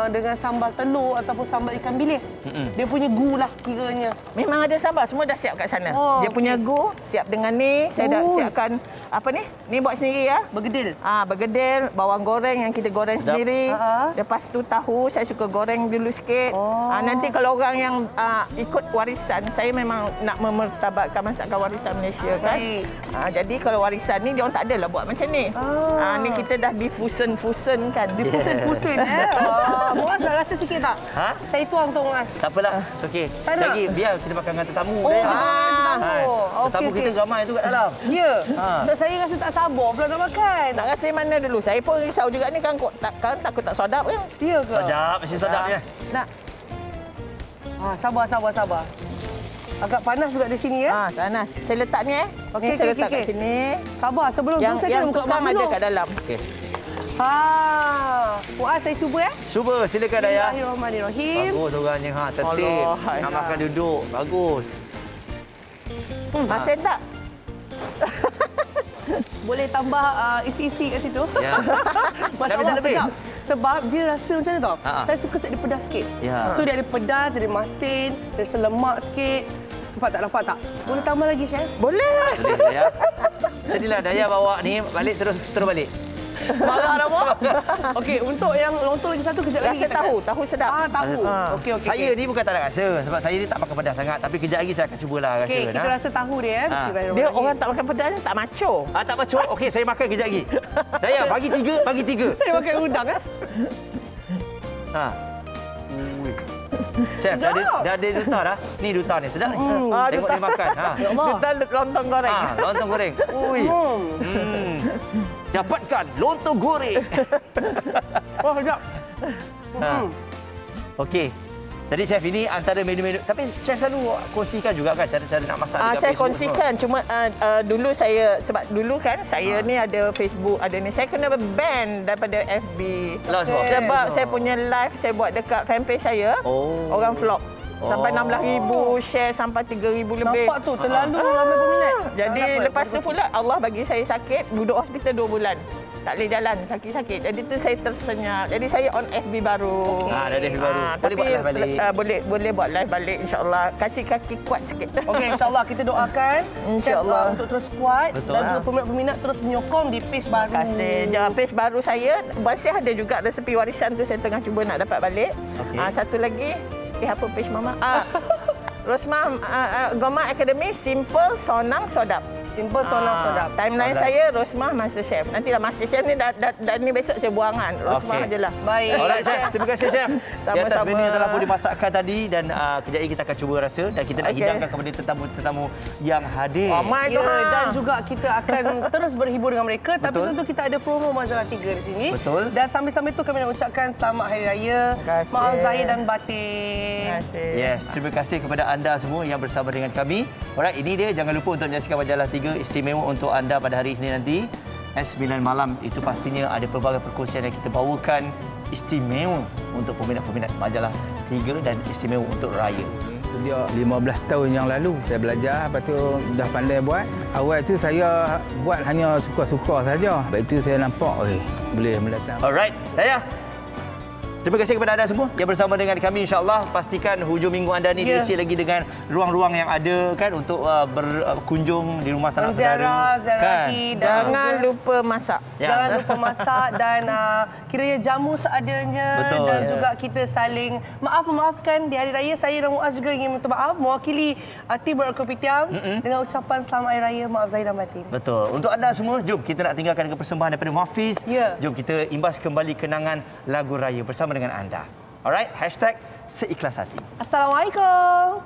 [SPEAKER 2] dengan sambal telur ataupun sambal ikan bilis. Dia punya gu lah kiranya.
[SPEAKER 20] Memang ada sambal, semua dah siap kat sana. Dia punya gu siap dengan ni. Saya dah siapkan apa ni? Ni buat sendiri ya.
[SPEAKER 2] Bergedil.
[SPEAKER 20] Bergedil, bawang goreng yang kita goreng sendiri. Lepas tu tahu saya suka goreng dulu sikit. Nanti kalau orang yang ikut warisan, saya memang nak memertabatkan masakan warisan Malaysia kan. Jadi kalau warisan ni dia orang tak adalah buat macam ni. Ni kita dah difusen-fusen kan.
[SPEAKER 2] Difusen-fusen Muaz nak rasa sikit tak? Saya tuang untuk Muaz.
[SPEAKER 3] Tak apalah, okey. Lagi biar kita makan dengan tetamu. Tetamu kita ramai tu kat dalam.
[SPEAKER 2] Ya. Saya rasa tak sabar pula nak makan.
[SPEAKER 20] Nak rasa mana dulu? Saya pun risau juga ni kan takut tak sedap kan?
[SPEAKER 2] Ya ke?
[SPEAKER 3] Sedap, mesti sedapnya.
[SPEAKER 20] Nak.
[SPEAKER 2] Sabar. Agak panas juga di sini ya.
[SPEAKER 20] Panas. Saya letak ni
[SPEAKER 2] Okey,
[SPEAKER 20] saya letak kat sini.
[SPEAKER 2] Sabar, sebelum tu saya
[SPEAKER 20] kena buka bang ada kat dalam.
[SPEAKER 3] Okey.
[SPEAKER 2] Muaz saya cuba ya.
[SPEAKER 3] Cuba, silakan Dayah.
[SPEAKER 2] Bismillahirrahmanirrahim.
[SPEAKER 3] Bagus orangnya tertib. Nak makan duduk. Bagus.
[SPEAKER 20] Masin tak?
[SPEAKER 2] Boleh tambah isi-isi kat situ.
[SPEAKER 3] Ya.
[SPEAKER 2] Masya-Allah sedap. Sebab dia rasa macam mana tau? Saya suka dia pedas sikit.
[SPEAKER 3] Ya.
[SPEAKER 2] So dia ada pedas, dia ada masin, dia selemak sikit. Nampak tak? Boleh tambah lagi, Chef?
[SPEAKER 20] Boleh.
[SPEAKER 3] Boleh, Dayah. Sedilah Dayah bawa ni balik terus balik.
[SPEAKER 2] Marah dah, Mak. Okey, untuk yang lontong lagi satu kejap lagi.
[SPEAKER 20] Rasa tahu sedap.
[SPEAKER 2] Tahu. Okey.
[SPEAKER 3] Saya ni bukan tak nak rasa sebab saya ni tak makan pedas sangat tapi kejap lagi saya akan cubalah rasa.
[SPEAKER 2] Okey, kita rasa tahu dia Bismillahirrahmanirrahim.
[SPEAKER 20] Dia orang tak makan pedas tak maco.
[SPEAKER 3] Tak maco. Okey, saya makan kejap lagi. Dayah bagi tiga.
[SPEAKER 2] Saya makan udang
[SPEAKER 3] Chef, dah ada duta dah. Ni duta ni, sedap ni. Tengok dia makan.
[SPEAKER 2] Ya Allah.
[SPEAKER 20] Duta lontong goreng.
[SPEAKER 3] Lontong goreng. Ui. Dapatkan lontong goreng.
[SPEAKER 2] Sedap.
[SPEAKER 3] Okey. Jadi chef ini antara menu-menu tapi chef selalu kongsikan juga kan cara-cara nak masak dekat
[SPEAKER 20] saya kongsikan cuma dulu saya sebab dulu kan saya ni ada Facebook ada ni saya kena ban daripada FB sebab saya punya live saya buat dekat fanpage saya orang vlog sampai 16,000 share sampai 3,000 lebih.
[SPEAKER 2] Nampak tu terlalu ramai peminat.
[SPEAKER 20] Jadi lepas tu pula Allah bagi saya sakit duduk hospital 2 bulan. Tak boleh jalan, sakit-sakit. Jadi tu saya tersenyap. Jadi saya on FB baru.
[SPEAKER 3] Dah FB baru.
[SPEAKER 20] Boleh buat live balik. Boleh buat live balik insya-Allah. Kasih kaki kuat sikit.
[SPEAKER 2] Okey, insya-Allah kita doakan
[SPEAKER 20] insya-Allah
[SPEAKER 2] untuk terus kuat dan juga peminat-peminat terus menyokong di page baru.
[SPEAKER 20] Terima kasih. Page baru saya masih ada juga resepi warisan tu saya tengah cuba nak dapat balik. Satu lagi apa page Mama? Rosmah Goma Academy Simple Sonang Sodap.
[SPEAKER 2] Simple Sonang Sodap.
[SPEAKER 20] Timeline saya Rosmah Master Chef. Nantilah Master Chef ni dah ni besok saya buang kan. Rosmah ajalah.
[SPEAKER 2] Baik.
[SPEAKER 3] Alright chef, terima kasih chef.
[SPEAKER 20] Sama-sama.
[SPEAKER 3] Di atas menu yang telah pun dimasakkan tadi dan kejap lagi kita akan cuba rasa dan kita nak hidangkan kepada tetamu-tetamu yang hadir.
[SPEAKER 2] Dan juga kita akan terus berhibur dengan mereka. Tapi sebelum tu kita ada promo Majalah 3 di sini.
[SPEAKER 3] Betul.
[SPEAKER 2] Dan sambil-sambil tu kami nak ucapkan selamat Hari Raya. Maaf Zahir dan Batin.
[SPEAKER 3] Yes, terima kasih kepada anda semua yang bersama dengan kami. Alright, ini dia. Jangan lupa untuk menyaksikan Majalah 3 istimewa untuk anda pada hari Isnin nanti. 9 malam itu pastinya ada pelbagai perkongsian yang kita bawakan istimewa untuk peminat-peminat Majalah 3 dan istimewa untuk Raya.
[SPEAKER 21] Dia 15 tahun yang lalu saya belajar, lepas tu dah pandai buat. Awal tu saya buat hanya suka-suka saja. Lepas itu saya nampak boleh mendatang.
[SPEAKER 3] Alright, Dayah. Terima kasih kepada anda semua yang bersama dengan kami. InsyaAllah pastikan hujung minggu anda ni diisi lagi dengan ruang-ruang yang ada kan untuk berkunjung di rumah sanak saudara.
[SPEAKER 2] Ziarahi
[SPEAKER 20] kan? Jangan lupa masak.
[SPEAKER 2] Jangan lupa masak dan kiranya jamu seadanya.
[SPEAKER 3] Betul.
[SPEAKER 2] Dan juga kita saling maaf-memaafkan di Hari Raya. Saya dan Muaz juga ingin minta maaf mewakili tim Berkopitiam dengan ucapan selamat Hari Raya. Maaf Zahir dan Batin.
[SPEAKER 3] Betul. Untuk anda semua, jom kita nak tinggalkan dengan persembahan daripada Muhafiz. Jom kita imbas kembali kenangan lagu Raya bersama dengan anda. Alright, #seikhlas hati.
[SPEAKER 2] Assalamualaikum.